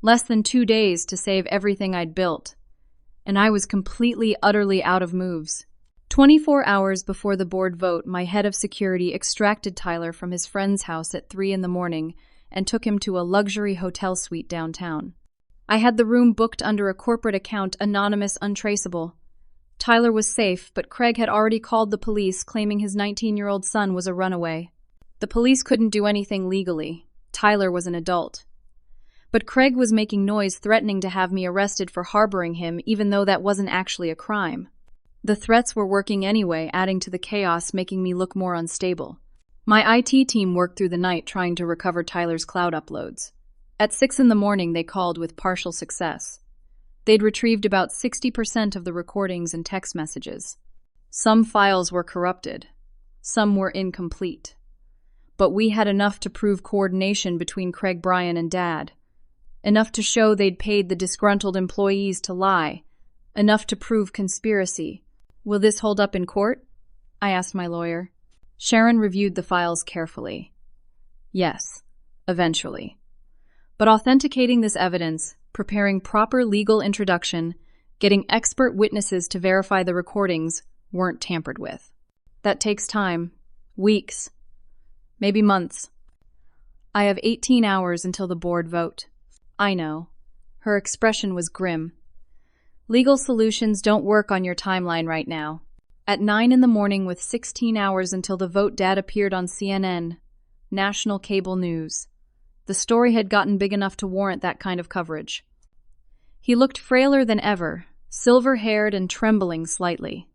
Less than 2 days to save everything I'd built. And I was completely, utterly out of moves. 24 hours before the board vote, my head of security extracted Tyler from his friend's house at 3 a.m. and took him to a luxury hotel suite downtown. I had the room booked under a corporate account, anonymous, untraceable. Tyler was safe, but Craig had already called the police, claiming his 19-year-old son was a runaway. The police couldn't do anything legally. Tyler was an adult. But Craig was making noise, threatening to have me arrested for harboring him, even though that wasn't actually a crime. The threats were working anyway, adding to the chaos, making me look more unstable. My IT team worked through the night trying to recover Tyler's cloud uploads. At 6 a.m, they called with partial success. They'd retrieved about 60% of the recordings and text messages. Some files were corrupted. Some were incomplete. But we had enough to prove coordination between Craig Bryan and Dad. Enough to show they'd paid the disgruntled employees to lie. Enough to prove conspiracy. Will this hold up in court? I asked my lawyer. Sharon reviewed the files carefully. Yes, eventually. But authenticating this evidence, preparing proper legal introduction, getting expert witnesses to verify the recordings weren't tampered with. That takes time. Weeks. Maybe months. I have 18 hours until the board vote. I know. Her expression was grim. Legal solutions don't work on your timeline right now. At 9 in the morning with 16 hours until the vote, Dad appeared on CNN, national cable news. The story had gotten big enough to warrant that kind of coverage. He looked frailer than ever, silver-haired and trembling slightly.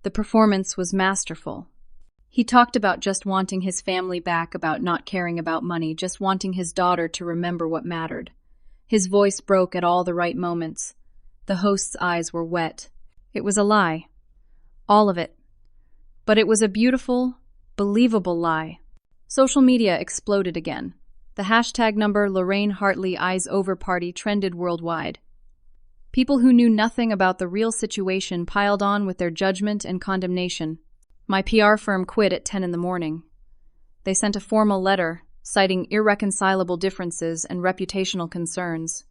The performance was masterful. He talked about just wanting his family back, about not caring about money, just wanting his daughter to remember what mattered. His voice broke at all the right moments. The host's eyes were wet. It was a lie. All of it. But it was a beautiful, believable lie. Social media exploded again. The hashtag number Lorraine Hartley Eyes Over Party trended worldwide. People who knew nothing about the real situation piled on with their judgment and condemnation. My PR firm quit at 10 in the morning. They sent a formal letter citing irreconcilable differences and reputational concerns.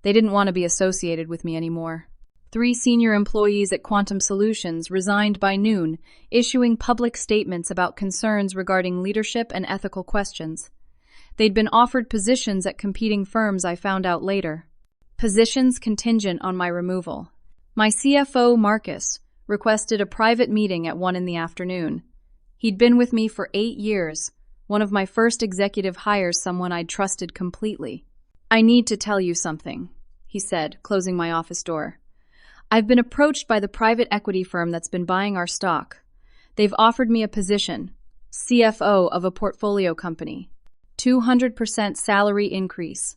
They didn't want to be associated with me anymore. 3 senior employees at Quantum Solutions resigned by noon, issuing public statements about concerns regarding leadership and ethical questions. They'd been offered positions at competing firms, I found out later. Positions contingent on my removal. My CFO, Marcus, requested a private meeting at 1 in the afternoon. He'd been with me for 8 years, one of my first executive hires, someone I'd trusted completely. I need to tell you something, he said, closing my office door. I've been approached by the private equity firm that's been buying our stock. They've offered me a position, CFO of a portfolio company. 200% salary increase.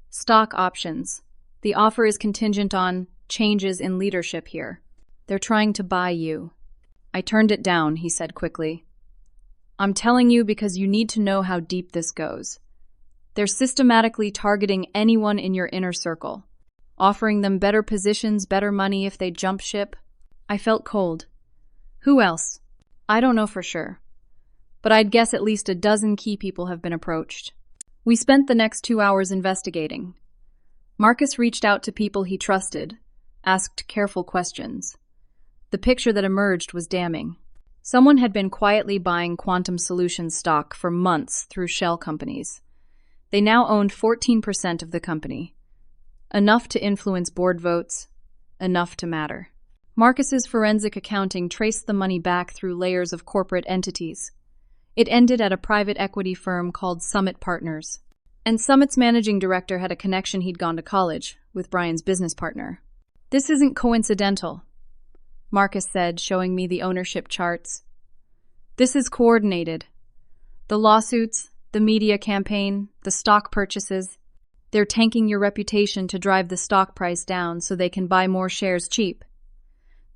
Stock options. The offer is contingent on changes in leadership here. They're trying to buy you. I turned it down, he said quickly. I'm telling you because you need to know how deep this goes. They're systematically targeting anyone in your inner circle, offering them better positions, better money if they jump ship. I felt cold. Who else? I don't know for sure, but I'd guess at least a dozen key people have been approached. We spent the next 2 hours investigating. Marcus reached out to people he trusted, asked careful questions. The picture that emerged was damning. Someone had been quietly buying Quantum Solutions stock for months through shell companies. They now owned 14% of the company. Enough to influence board votes, enough to matter. Marcus's forensic accounting traced the money back through layers of corporate entities. It ended at a private equity firm called Summit Partners. And Summit's managing director had a connection. He'd gone to college with Brian's business partner. This isn't coincidental, Marcus said, showing me the ownership charts. This is coordinated. The lawsuits, the media campaign, the stock purchases. They're tanking your reputation to drive the stock price down so they can buy more shares cheap.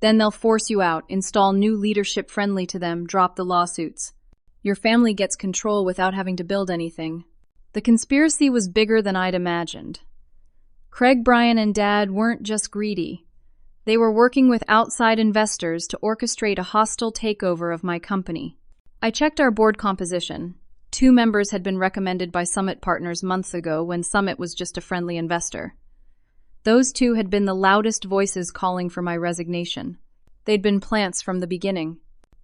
Then they'll force you out, install new leadership friendly to them, drop the lawsuits. Your family gets control without having to build anything. The conspiracy was bigger than I'd imagined. Craig, Brian, and Dad weren't just greedy. They were working with outside investors to orchestrate a hostile takeover of my company. I checked our board composition. 2 members had been recommended by Summit Partners months ago when Summit was just a friendly investor. Those 2 had been the loudest voices calling for my resignation. They'd been plants from the beginning.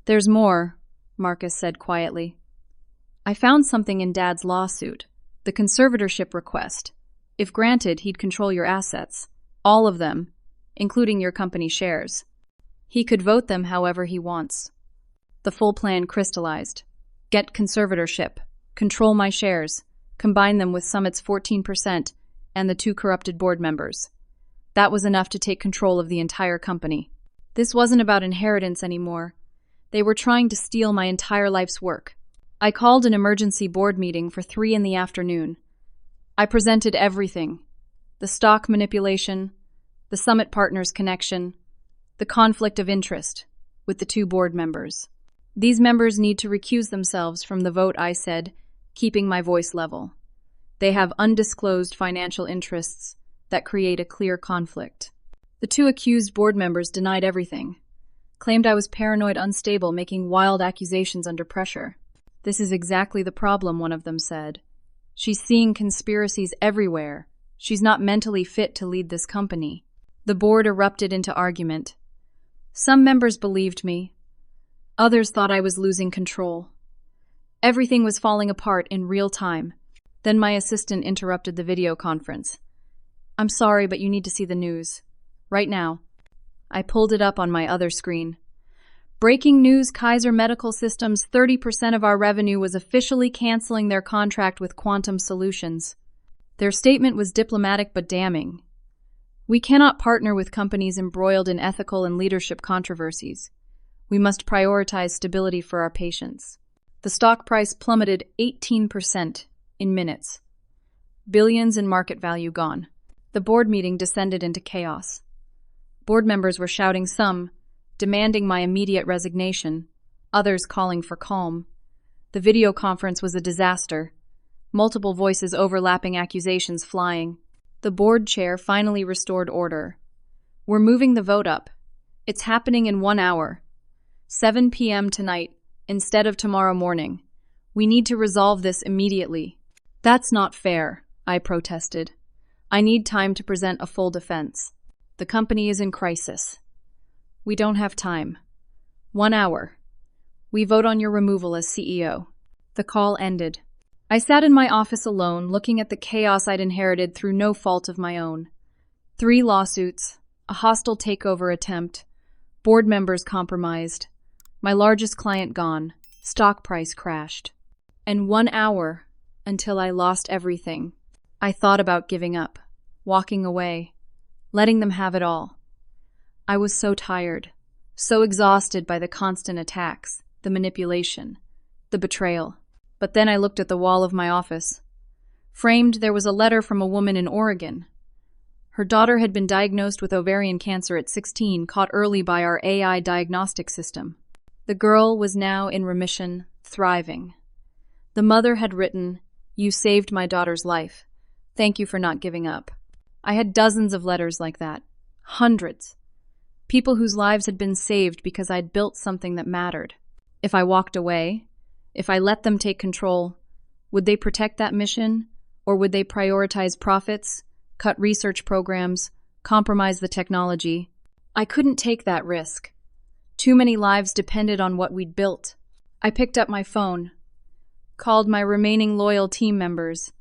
There's more, Marcus said quietly. I found something in Dad's lawsuit. The conservatorship request. If granted, he'd control your assets. All of them, including your company shares. He could vote them however he wants. The full plan crystallized. Get conservatorship, control my shares, combine them with Summit's 14% and the 2 corrupted board members. That was enough to take control of the entire company. This wasn't about inheritance anymore. They were trying to steal my entire life's work. I called an emergency board meeting for 3 in the afternoon. I presented everything. The stock manipulation, the Summit Partners connection, the conflict of interest with the 2 board members. These members need to recuse themselves from the vote, I said, keeping my voice level. They have undisclosed financial interests that create a clear conflict. The 2 accused board members denied everything, claimed I was paranoid, unstable, making wild accusations under pressure. This is exactly the problem, one of them said. She's seeing conspiracies everywhere. She's not mentally fit to lead this company. The board erupted into argument. Some members believed me. Others thought I was losing control. Everything was falling apart in real time. Then my assistant interrupted the video conference. "I'm sorry, but you need to see the news. Right now." I pulled it up on my other screen. Breaking news: Kaiser Medical Systems, 30% of our revenue was officially canceling their contract with Quantum Solutions. Their statement was diplomatic but damning. "We cannot partner with companies embroiled in ethical and leadership controversies. We must prioritize stability for our patients." The stock price plummeted 18% in minutes. Billions in market value gone. The board meeting descended into chaos. Board members were shouting, some demanding my immediate resignation, others calling for calm. The video conference was a disaster. Multiple voices, overlapping accusations flying. The board chair finally restored order. "We're moving the vote up. It's happening in 1 hour. 7 p.m. tonight, instead of tomorrow morning. We need to resolve this immediately." "That's not fair," I protested. "I need time to present a full defense. The company is in crisis." "We don't have time. 1 hour. We vote on your removal as CEO." The call ended. I sat in my office alone, looking at the chaos I'd inherited through no fault of my own. 3 lawsuits, a hostile takeover attempt, board members compromised, my largest client gone, stock price crashed. And 1 hour until I lost everything. I thought about giving up, walking away, letting them have it all. I was so tired, so exhausted by the constant attacks, the manipulation, the betrayal. But then I looked at the wall of my office. Framed, there was a letter from a woman in Oregon. Her daughter had been diagnosed with ovarian cancer at 16, caught early by our AI diagnostic system. The girl was now in remission, thriving. The mother had written, "You saved my daughter's life. Thank you for not giving up." I had dozens of letters like that. Hundreds. People whose lives had been saved because I'd built something that mattered. If I walked away, if I let them take control, would they protect that mission, or would they prioritize profits, cut research programs, compromise the technology? I couldn't take that risk. Too many lives depended on what we'd built. I picked up my phone, called my remaining loyal team members.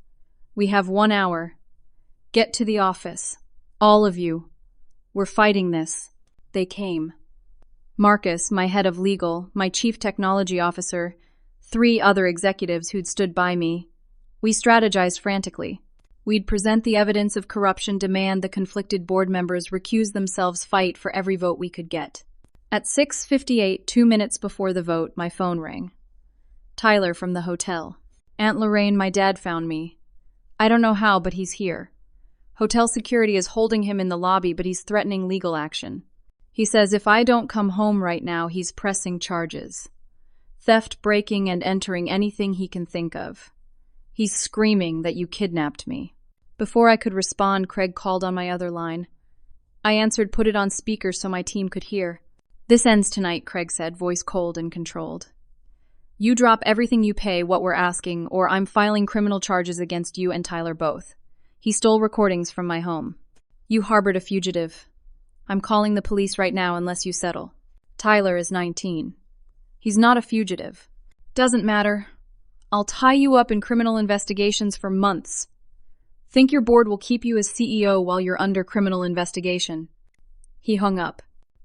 "We have 1 hour. Get to the office. All of you. We're fighting this." They came. Marcus, my head of legal, my chief technology officer, 3 other executives who'd stood by me. We strategized frantically. We'd present the evidence of corruption, demand the conflicted board members recuse themselves, fight for every vote we could get. At 6:58, 2 minutes before the vote, my phone rang. Tyler from the hotel. "Aunt Lorraine, my dad found me. I don't know how, but he's here. Hotel security is holding him in the lobby, but he's threatening legal action. He says if I don't come home right now, he's pressing charges. Theft, breaking, and entering anything he can think of. He's screaming that you kidnapped me." Before I could respond, Craig called on my other line. I answered, put it on speaker so my team could hear. "This ends tonight," Craig said, voice cold and controlled. "You drop everything you pay, what we're asking, or I'm filing criminal charges against you and Tyler both. He stole recordings from my home. You harbored a fugitive. I'm calling the police right now unless you settle. Tyler is 19. He's not a fugitive. Doesn't matter. I'll tie you up in criminal investigations for months. Think your board will keep you as CEO while you're under criminal investigation." He hung up.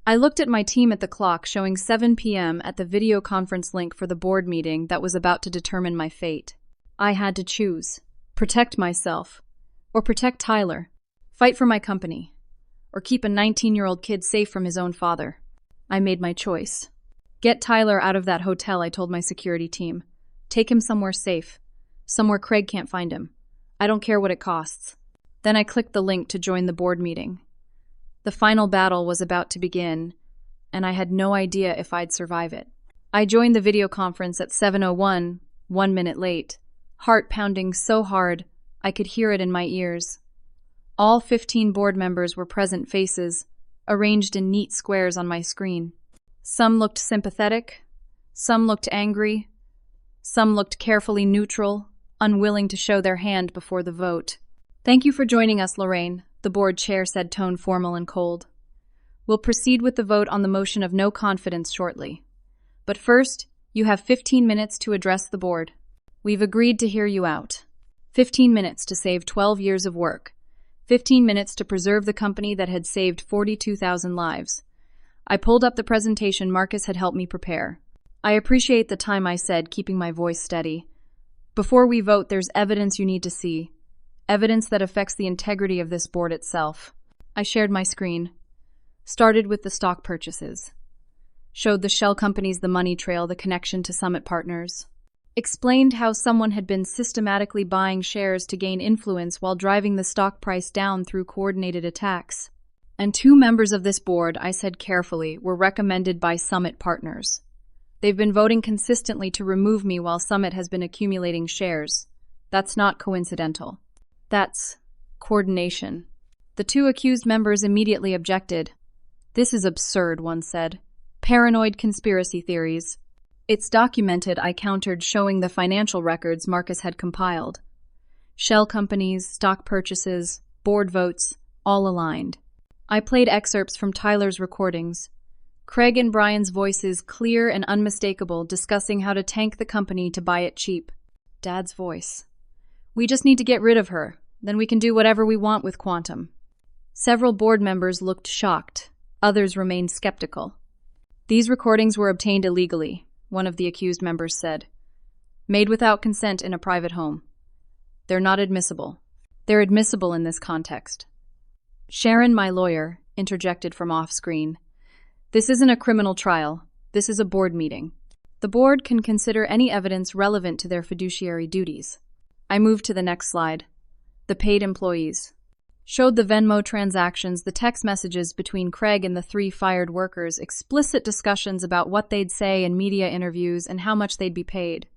I looked at my team at the clock, showing 7 p.m. at the video conference link for the board meeting that was about to determine my fate. I had to choose. Protect myself, or protect Tyler. Fight for my company, or keep a 19-year-old kid safe from his own father. I made my choice. "Get Tyler out of that hotel," I told my security team. "Take him somewhere safe, somewhere Craig can't find him. I don't care what it costs." Then I clicked the link to join the board meeting. The final battle was about to begin, and I had no idea if I'd survive it. I joined the video conference at 7:01, 1 minute late, heart pounding so hard I could hear it in my ears. All 15 board members were present faces, arranged in neat squares on my screen. Some looked sympathetic, some looked angry, some looked carefully neutral, unwilling to show their hand before the vote. "Thank you for joining us, Lorraine," the board chair said, tone formal and cold. We'll proceed with the vote on the motion of no confidence shortly. But first, you have 15 minutes to address the board. We've agreed to hear you out. 15 minutes to save 12 years of work. 15 minutes to preserve the company that had saved 42,000 lives. I pulled up the presentation Marcus had helped me prepare. I appreciate the time I said, keeping my voice steady. Before we vote, there's evidence you need to see. Evidence that affects the integrity of this board itself. I shared my screen. Started with the stock purchases. Showed the shell companies the money trail, the connection to Summit Partners. Explained how someone had been systematically buying shares to gain influence while driving the stock price down through coordinated attacks. And 2 members of this board, I said carefully, were recommended by Summit Partners. They've been voting consistently to remove me while Summit has been accumulating shares. That's not coincidental. That's coordination. The 2 accused members immediately objected. This is absurd, one said. Paranoid conspiracy theories. It's documented, I countered, showing the financial records Marcus had compiled. Shell companies, stock purchases, board votes, all aligned. I played excerpts from Tyler's recordings. Craig and Brian's voices clear and unmistakable, discussing how to tank the company to buy it cheap. Dad's voice. We just need to get rid of her. Then we can do whatever we want with Quantum. Several board members looked shocked. Others remained skeptical. These recordings were obtained illegally, one of the accused members said. Made without consent in a private home. They're not admissible. They're admissible in this context. Sharon, my lawyer, interjected from off-screen. This isn't a criminal trial. This is a board meeting. The board can consider any evidence relevant to their fiduciary duties. I moved to the next slide. The paid employees. Showed the Venmo transactions, the text messages between Craig and the 3 fired workers, explicit discussions about what they'd say in media interviews and how much they'd be paid.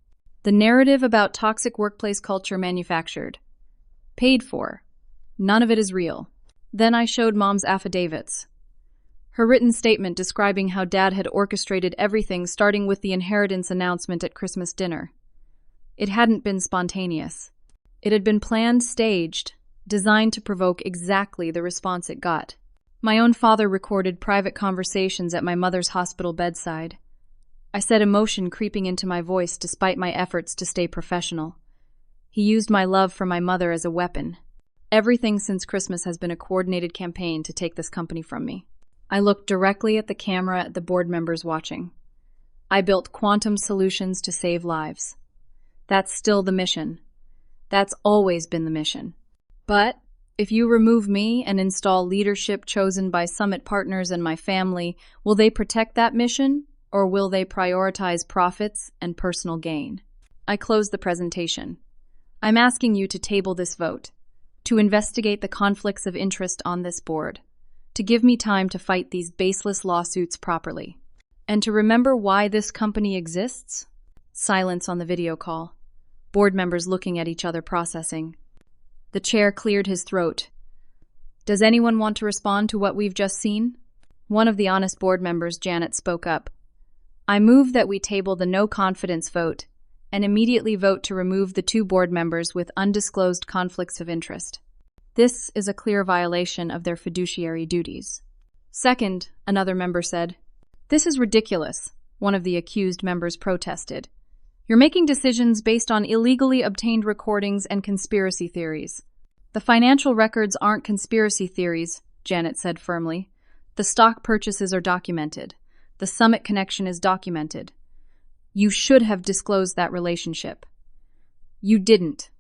The narrative about toxic workplace culture manufactured. Paid for. None of it is real. Then I showed Mom's affidavits. Her written statement describing how Dad had orchestrated everything, starting with the inheritance announcement at Christmas dinner. It hadn't been spontaneous. It had been planned, staged, designed to provoke exactly the response it got. My own father recorded private conversations at my mother's hospital bedside. I said emotion creeping into my voice despite my efforts to stay professional. He used my love for my mother as a weapon. Everything since Christmas has been a coordinated campaign to take this company from me. I looked directly at the camera at the board members watching. I built quantum solutions to save lives. That's still the mission. That's always been the mission. But if you remove me and install leadership chosen by Summit Partners and my family, will they protect that mission, or will they prioritize profits and personal gain? I close the presentation. I'm asking you to table this vote, to investigate the conflicts of interest on this board, to give me time to fight these baseless lawsuits properly, and to remember why this company exists. Silence on the video call. Board members looking at each other, processing. The chair cleared his throat. Does anyone want to respond to what we've just seen? One of the honest board members, Janet, spoke up. I move that we table the no confidence vote and immediately vote to remove the 2 board members with undisclosed conflicts of interest. This is a clear violation of their fiduciary duties. Second, another member said. This is ridiculous, one of the accused members protested. You're making decisions based on illegally obtained recordings and conspiracy theories. The financial records aren't conspiracy theories, Janet said firmly. The stock purchases are documented. The Summit connection is documented. You should have disclosed that relationship. You didn't.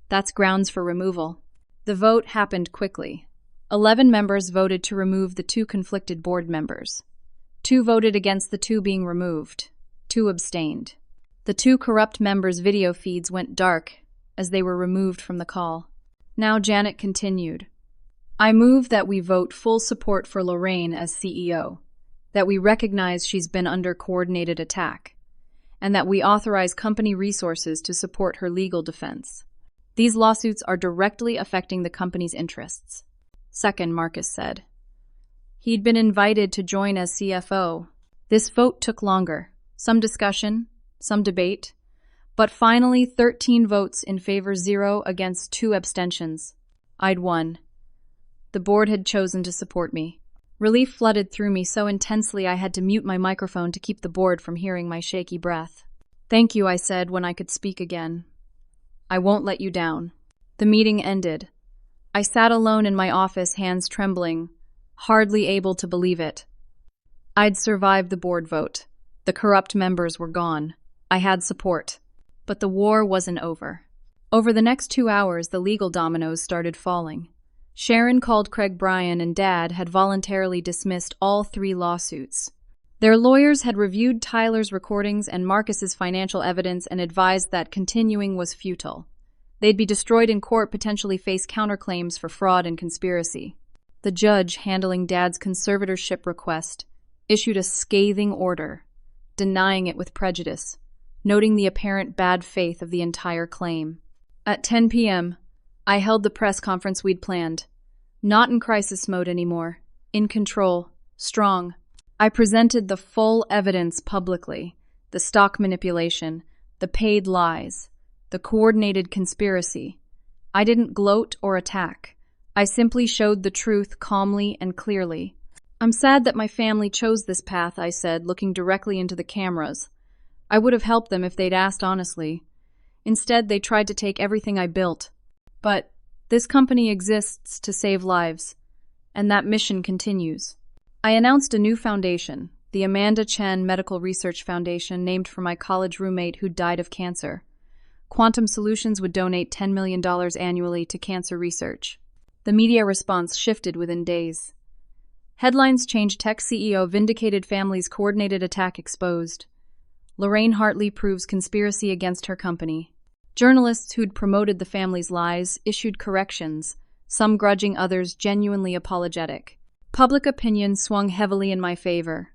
That's grounds for removal. The vote happened quickly. 11 members voted to remove the 2 conflicted board members. 2 voted against the 2 being removed. 2 abstained. The 2 corrupt members' video feeds went dark as they were removed from the call. Now Janet continued. I move that we vote full support for Lorraine as CEO, that we recognize she's been under coordinated attack, and that we authorize company resources to support her legal defense. These lawsuits are directly affecting the company's interests. Second, Marcus said. He'd been invited to join as CFO. This vote took longer. Some discussion, some debate, but finally 13 votes in favor, 0 against, 2 abstentions. I'd won. The board had chosen to support me. Relief flooded through me so intensely I had to mute my microphone to keep the board from hearing my shaky breath. "Thank you," I said when I could speak again. "I won't let you down." The meeting ended. I sat alone in my office, hands trembling, hardly able to believe it. I'd survived the board vote. The corrupt members were gone. I had support. But the war wasn't over. Over the next 2 hours, the legal dominoes started falling. Sharon called Craig Bryan, and Dad had voluntarily dismissed all 3 lawsuits. Their lawyers had reviewed Tyler's recordings and Marcus's financial evidence and advised that continuing was futile. They'd be destroyed in court, potentially face counterclaims for fraud and conspiracy. The judge handling Dad's conservatorship request issued a scathing order, denying it with prejudice, noting the apparent bad faith of the entire claim. At 10 p.m., I held the press conference we'd planned. Not in crisis mode anymore. In control. Strong. I presented the full evidence publicly. The stock manipulation. The paid lies. The coordinated conspiracy. I didn't gloat or attack. I simply showed the truth calmly and clearly. "I'm sad that my family chose this path," I said, looking directly into the cameras. "I would have helped them if they'd asked honestly. Instead, they tried to take everything I built. But this company exists to save lives, and that mission continues." I announced a new foundation, the Amanda Chen Medical Research Foundation, named for my college roommate who died of cancer. Quantum Solutions would donate $10 million annually to cancer research. The media response shifted within days. Headlines changed: tech CEO vindicated family's coordinated attack exposed. Lorraine Hartley proves conspiracy against her company. Journalists who'd promoted the family's lies issued corrections, some grudging, others genuinely apologetic. Public opinion swung heavily in my favor.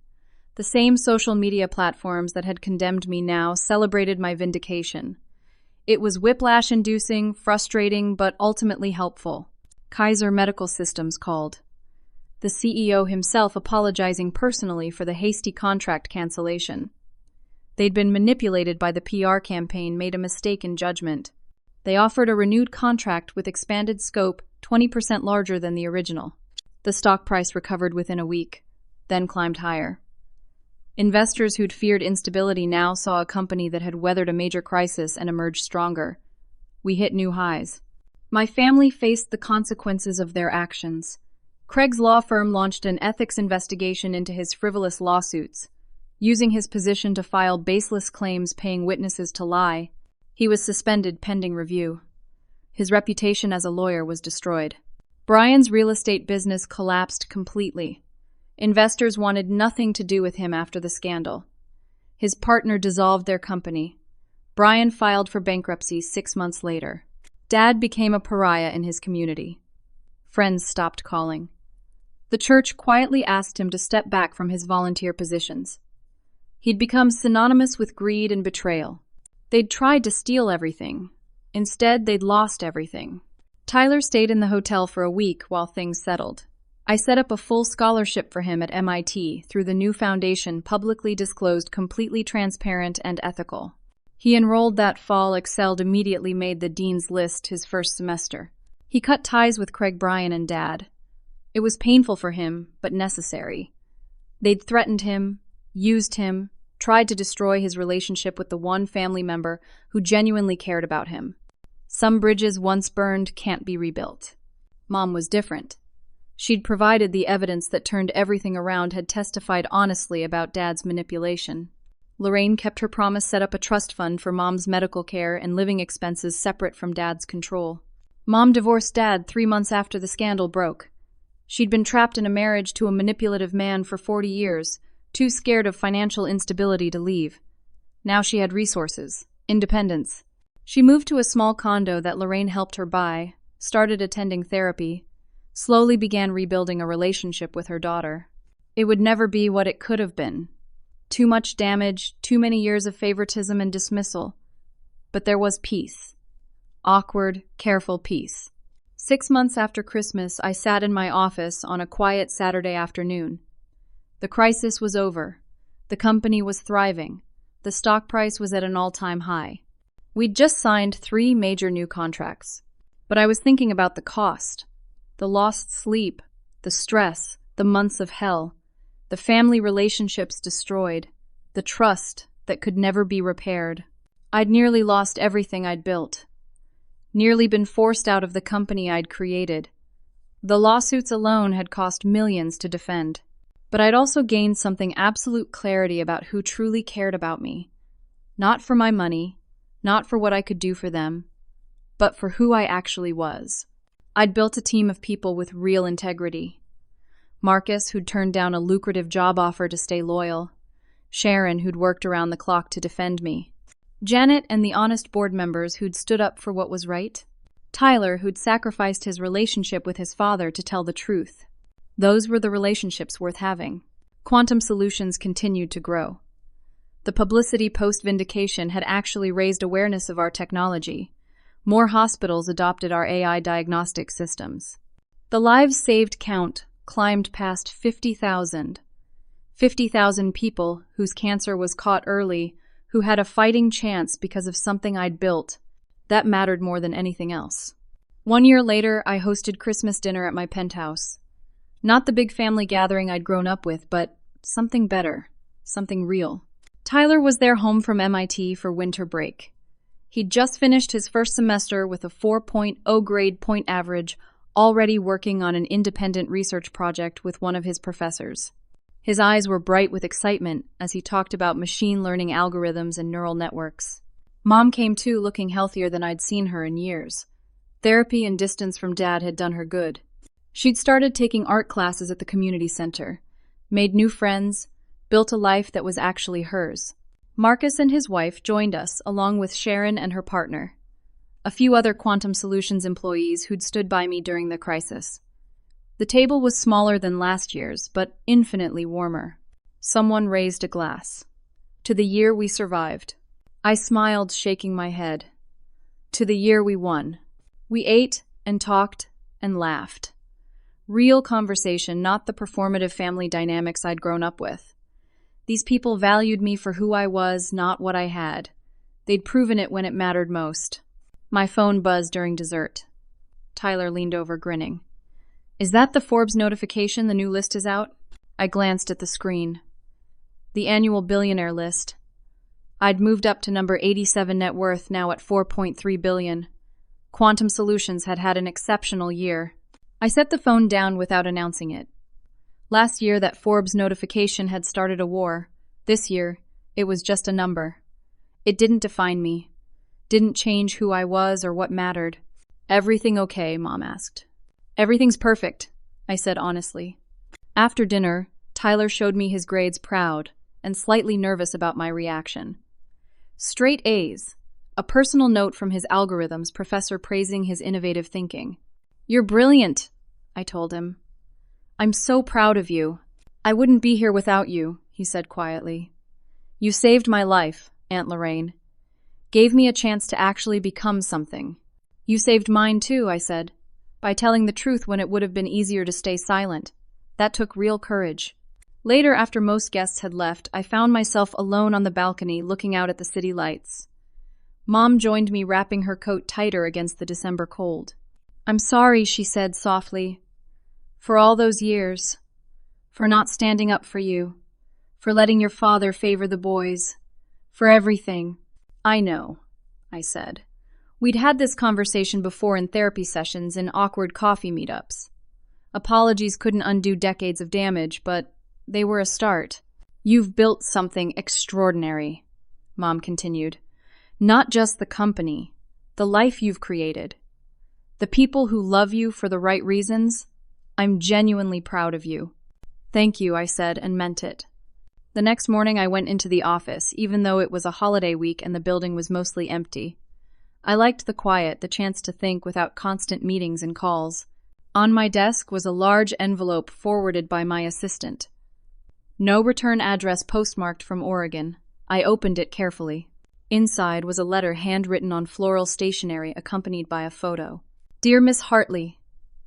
The same social media platforms that had condemned me now celebrated my vindication. It was whiplash-inducing, frustrating, but ultimately helpful. Kaiser Medical Systems called. The CEO himself apologizing personally for the hasty contract cancellation. They'd been manipulated by the PR campaign, made a mistake in judgment. They offered a renewed contract with expanded scope, 20% larger than the original. The stock price recovered within a week, then climbed higher. Investors who'd feared instability now saw a company that had weathered a major crisis and emerged stronger. We hit new highs. My family faced the consequences of their actions. Craig's law firm launched an ethics investigation into his frivolous lawsuits. Using his position to file baseless claims, paying witnesses to lie, he was suspended pending review. His reputation as a lawyer was destroyed. Brian's real estate business collapsed completely. Investors wanted nothing to do with him after the scandal. His partner dissolved their company. Brian filed for bankruptcy 6 months later. Dad became a pariah in his community. Friends stopped calling. The church quietly asked him to step back from his volunteer positions. He'd become synonymous with greed and betrayal. They'd tried to steal everything. Instead, they'd lost everything. Tyler stayed in the hotel for a week while things settled. I set up a full scholarship for him at MIT through the new foundation, publicly disclosed, completely transparent and ethical. He enrolled that fall, excelled, immediately made the dean's list his first semester. He cut ties with Craig Bryan and Dad. It was painful for him, but necessary. They'd threatened him, used him, tried to destroy his relationship with the one family member who genuinely cared about him. Some bridges once burned can't be rebuilt. Mom was different. She'd provided the evidence that turned everything around, had testified honestly about Dad's manipulation. Lorraine kept her promise, set up a trust fund for Mom's medical care and living expenses separate from Dad's control. Mom divorced Dad 3 months after the scandal broke. She'd been trapped in a marriage to a manipulative man for 40 years, too scared of financial instability to leave. Now she had resources, independence. She moved to a small condo that Lorraine helped her buy, started attending therapy, slowly began rebuilding a relationship with her daughter. It would never be what it could have been. Too much damage, too many years of favoritism and dismissal. But there was peace. Awkward, careful peace. 6 months after Christmas, I sat in my office on a quiet Saturday afternoon. The crisis was over. The company was thriving. The stock price was at an all-time high. We'd just signed 3 major new contracts. But I was thinking about the cost. The lost sleep, the stress, The months of hell, the family relationships destroyed, the trust that could never be repaired. I'd nearly lost everything I'd built, nearly been forced out of the company I'd created. The lawsuits alone had cost millions to defend. But I'd also gained something absolute clarity about who truly cared about me. Not for my money, not for what I could do for them, but for who I actually was. I'd built a team of people with real integrity. Marcus, who'd turned down a lucrative job offer to stay loyal. Sharon, who'd worked around the clock to defend me. Janet and the honest board members who'd stood up for what was right. Tyler, who'd sacrificed his relationship with his father to tell the truth. Those were the relationships worth having. Quantum Solutions continued to grow. The publicity post-vindication had actually raised awareness of our technology. More hospitals adopted our AI diagnostic systems. The lives saved count climbed past 50,000. 50,000 people whose cancer was caught early, who had a fighting chance because of something I'd built. That mattered more than anything else. 1 year later, I hosted Christmas dinner at my penthouse. Not the big family gathering I'd grown up with, but something better, something real. Tyler was there home from MIT for winter break. He'd just finished his first semester with a 4.0 grade point average, already working on an independent research project with one of his professors. His eyes were bright with excitement as he talked about machine learning algorithms and neural networks. Mom came too, looking healthier than I'd seen her in years. Therapy and distance from Dad had done her good. She'd started taking art classes at the community center, made new friends, built a life that was actually hers. Marcus and his wife joined us, along with Sharon and her partner. A few other Quantum Solutions employees who'd stood by me during the crisis. The table was smaller than last year's, but infinitely warmer. Someone raised a glass. To the year we survived. I smiled, shaking my head. To the year we won. We ate and talked and laughed. Real conversation, not the performative family dynamics I'd grown up with. These people valued me for who I was, not what I had. They'd proven it when it mattered most. My phone buzzed during dessert. Tyler leaned over, grinning. Is that the Forbes notification the new list is out? I glanced at the screen. The annual billionaire list. I'd moved up to number 87 net worth, now at 4.3 billion. Quantum Solutions had had an exceptional year. I set the phone down without announcing it. Last year, that Forbes notification had started a war. This year, it was just a number. It didn't define me. Didn't change who I was or what mattered. Everything okay? Mom asked. Everything's perfect, I said honestly. After dinner, Tyler showed me his grades, proud and slightly nervous about my reaction. Straight A's, a personal note from his algorithms professor praising his innovative thinking. You're brilliant, I told him. I'm so proud of you. I wouldn't be here without you, he said quietly. You saved my life, Aunt Lorraine. Gave me a chance to actually become something. You saved mine too, I said, by telling the truth when it would have been easier to stay silent. That took real courage. Later, after most guests had left, I found myself alone on the balcony looking out at the city lights. Mom joined me, wrapping her coat tighter against the December cold. I'm sorry, she said softly, for all those years, for not standing up for you, for letting your father favor the boys, for everything. I know, I said. We'd had this conversation before in therapy sessions and awkward coffee meetups. Apologies couldn't undo decades of damage, but they were a start. You've built something extraordinary, Mom continued. Not just the company, the life you've created. The people who love you for the right reasons, I'm genuinely proud of you. Thank you, I said, and meant it. The next morning I went into the office, even though it was a holiday week and the building was mostly empty. I liked the quiet, the chance to think without constant meetings and calls. On my desk was a large envelope forwarded by my assistant. No return address, postmarked from Oregon. I opened it carefully. Inside was a letter handwritten on floral stationery accompanied by a photo. Dear Miss Hartley,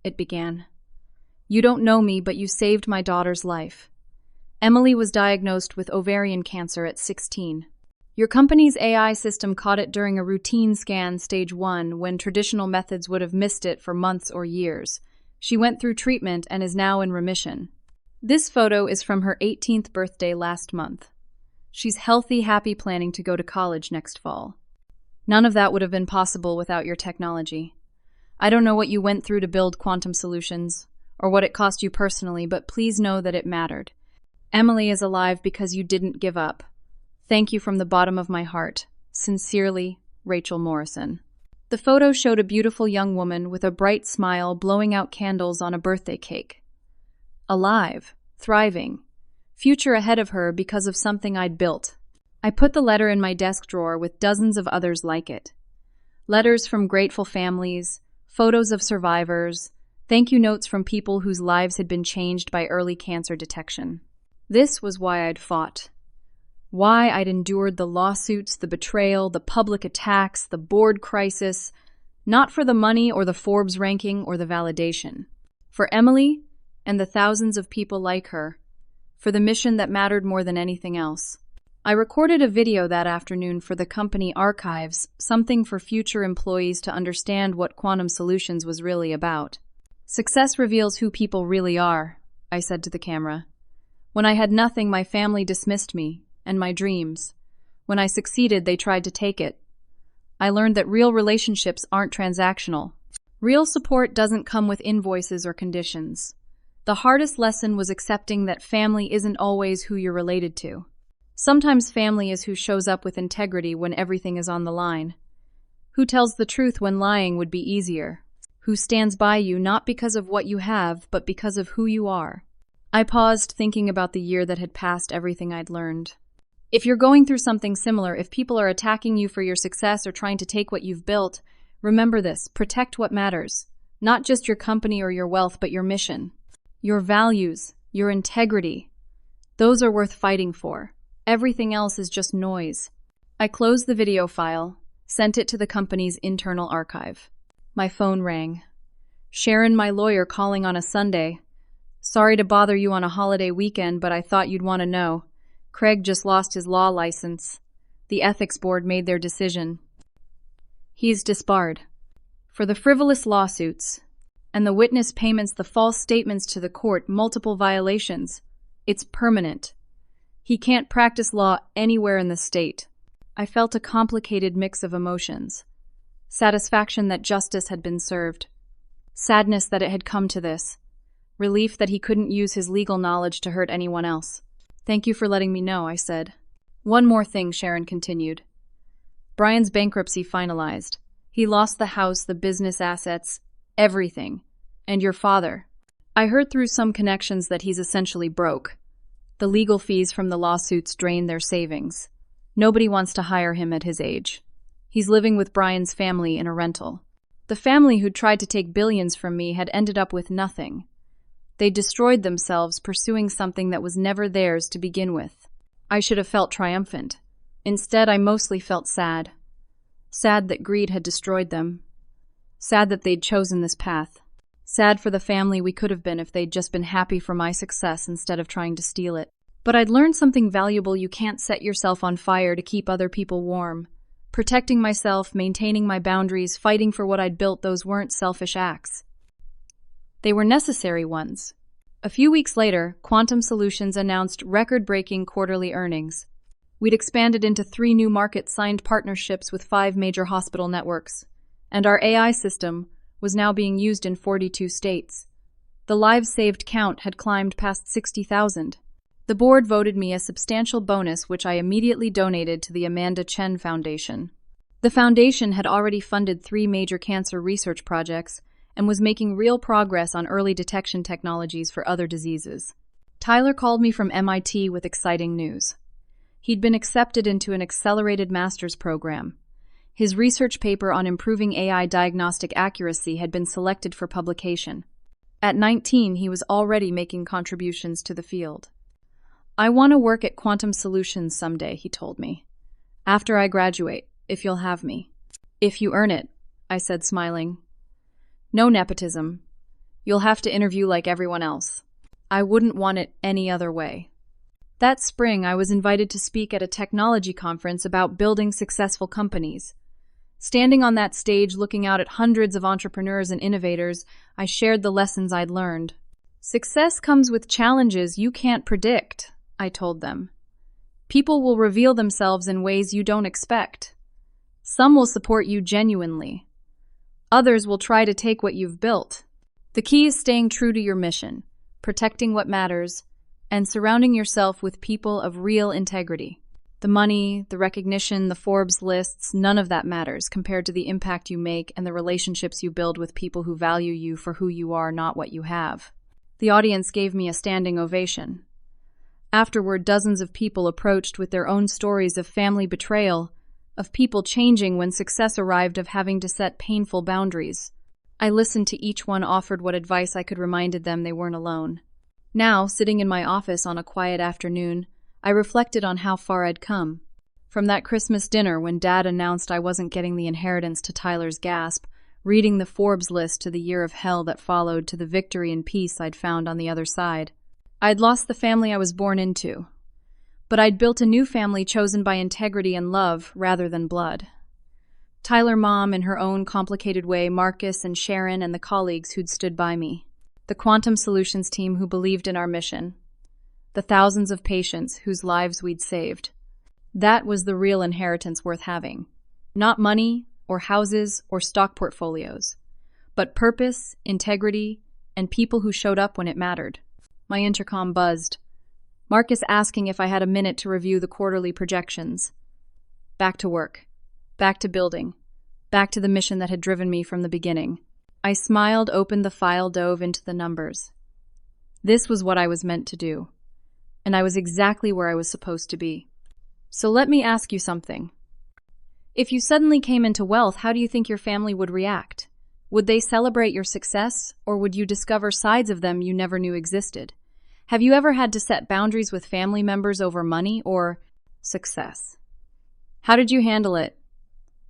it began. You don't know me, but you saved my daughter's life. Emily was diagnosed with ovarian cancer at 16. Your company's AI system caught it during a routine scan, stage 1, when traditional methods would have missed it for months or years. She went through treatment and is now in remission. This photo is from her 18th birthday last month. She's healthy, happy, planning to go to college next fall. None of that would have been possible without your technology. I don't know what you went through to build quantum solutions, or what it cost you personally, but please know that it mattered. Emily is alive because you didn't give up. Thank you from the bottom of my heart. Sincerely, Rachel Morrison. The photo showed a beautiful young woman with a bright smile blowing out candles on a birthday cake. Alive, thriving, future ahead of her because of something I'd built. I put the letter in my desk drawer with dozens of others like it. Letters from grateful families, photos of survivors, thank you notes from people whose lives had been changed by early cancer detection. This was why I'd fought. Why I'd endured the lawsuits, the betrayal, the public attacks, the board crisis, not for the money or the Forbes ranking or the validation. For Emily and the thousands of people like her, for the mission that mattered more than anything else. I recorded a video that afternoon for the company archives, something for future employees to understand what Quantum Solutions was really about. Success reveals who people really are, I said to the camera. When I had nothing, my family dismissed me, and my dreams. When I succeeded, they tried to take it. I learned that real relationships aren't transactional. Real support doesn't come with invoices or conditions. The hardest lesson was accepting that family isn't always who you're related to. Sometimes family is who shows up with integrity when everything is on the line. Who tells the truth when lying would be easier. Who stands by you not because of what you have, but because of who you are. I paused, thinking about the year that had passed everything I'd learned. If you're going through something similar, if people are attacking you for your success or trying to take what you've built, remember this: protect what matters. Not just your company or your wealth, but your mission. Your values, your integrity. Those are worth fighting for. Everything else is just noise. I closed the video file, sent it to the company's internal archive. My phone rang. Sharon, my lawyer, calling on a Sunday. Sorry to bother you on a holiday weekend, but I thought you'd want to know. Craig just lost his law license. The ethics board made their decision. He's disbarred. For the frivolous lawsuits, and the witness payments, the false statements to the court, multiple violations. It's permanent. He can't practice law anywhere in the state. I felt a complicated mix of emotions. Satisfaction that justice had been served. Sadness that it had come to this. Relief that he couldn't use his legal knowledge to hurt anyone else. Thank you for letting me know, I said. One more thing, Sharon continued. Brian's bankruptcy finalized. He lost the house, the business assets, everything. And your father. I heard through some connections that he's essentially broke. The legal fees from the lawsuits drained their savings. Nobody wants to hire him at his age. He's living with Brian's family in a rental. The family who'd tried to take billions from me had ended up with nothing. They destroyed themselves pursuing something that was never theirs to begin with. I should have felt triumphant. Instead, I mostly felt sad. Sad that greed had destroyed them. Sad that they'd chosen this path. Sad for the family we could have been if they'd just been happy for my success instead of trying to steal it. But I'd learned something valuable: you can't set yourself on fire to keep other people warm. Protecting myself, maintaining my boundaries, fighting for what I'd built, those weren't selfish acts. They were necessary ones. A few weeks later, Quantum Solutions announced record-breaking quarterly earnings. We'd expanded into 3 new markets, signed partnerships with 5 major hospital networks, and our AI system was now being used in 42 states. The lives saved count had climbed past 60,000. The board voted me a substantial bonus, which I immediately donated to the Amanda Chen Foundation. The foundation had already funded 3 major cancer research projects and was making real progress on early detection technologies for other diseases. Tyler called me from MIT with exciting news. He'd been accepted into an accelerated master's program. His research paper on improving AI diagnostic accuracy had been selected for publication. At 19, he was already making contributions to the field. I want to work at Quantum Solutions someday, he told me. After I graduate, if you'll have me. If you earn it, I said, smiling. No nepotism. You'll have to interview like everyone else. I wouldn't want it any other way. That spring, I was invited to speak at a technology conference about building successful companies. Standing on that stage, looking out at hundreds of entrepreneurs and innovators, I shared the lessons I'd learned. Success comes with challenges you can't predict, I told them. People will reveal themselves in ways you don't expect. Some will support you genuinely. Others will try to take what you've built. The key is staying true to your mission, protecting what matters, and surrounding yourself with people of real integrity. The money, the recognition, the Forbes lists, none of that matters compared to the impact you make and the relationships you build with people who value you for who you are, not what you have. The audience gave me a standing ovation. Afterward, dozens of people approached with their own stories of family betrayal, of people changing when success arrived, of having to set painful boundaries. I listened to each one, offered what advice I could, reminded them they weren't alone. Now, sitting in my office on a quiet afternoon, I reflected on how far I'd come. From that Christmas dinner when Dad announced I wasn't getting the inheritance to Tyler's gasp, reading the Forbes list to the year of hell that followed, to the victory and peace I'd found on the other side. I'd lost the family I was born into, but I'd built a new family chosen by integrity and love rather than blood. Tyler Mom in her own complicated way, Marcus and Sharon and the colleagues who'd stood by me, the Quantum Solutions team who believed in our mission, the thousands of patients whose lives we'd saved. That was the real inheritance worth having. Not money or houses or stock portfolios, but purpose, integrity, and people who showed up when it mattered. My intercom buzzed. Marcus asking if I had a minute to review the quarterly projections. Back to work. Back to building. Back to the mission that had driven me from the beginning. I smiled, opened the file, dove into the numbers. This was what I was meant to do. And I was exactly where I was supposed to be. So let me ask you something. If you suddenly came into wealth, how do you think your family would react? Would they celebrate your success, or would you discover sides of them you never knew existed? Have you ever had to set boundaries with family members over money or success? How did you handle it?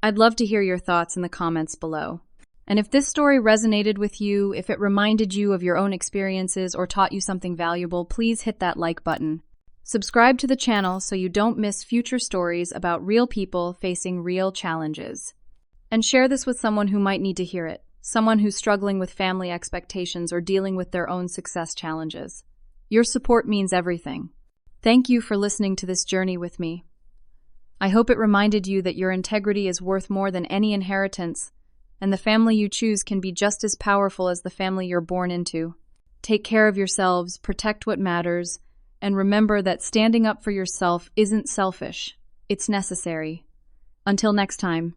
I'd love to hear your thoughts in the comments below. And if this story resonated with you, if it reminded you of your own experiences or taught you something valuable, please hit that like button. Subscribe to the channel so you don't miss future stories about real people facing real challenges. And share this with someone who might need to hear it, someone who's struggling with family expectations or dealing with their own success challenges. Your support means everything. Thank you for listening to this journey with me. I hope it reminded you that your integrity is worth more than any inheritance, and the family you choose can be just as powerful as the family you're born into. Take care of yourselves, protect what matters, and remember that standing up for yourself isn't selfish, it's necessary. Until next time.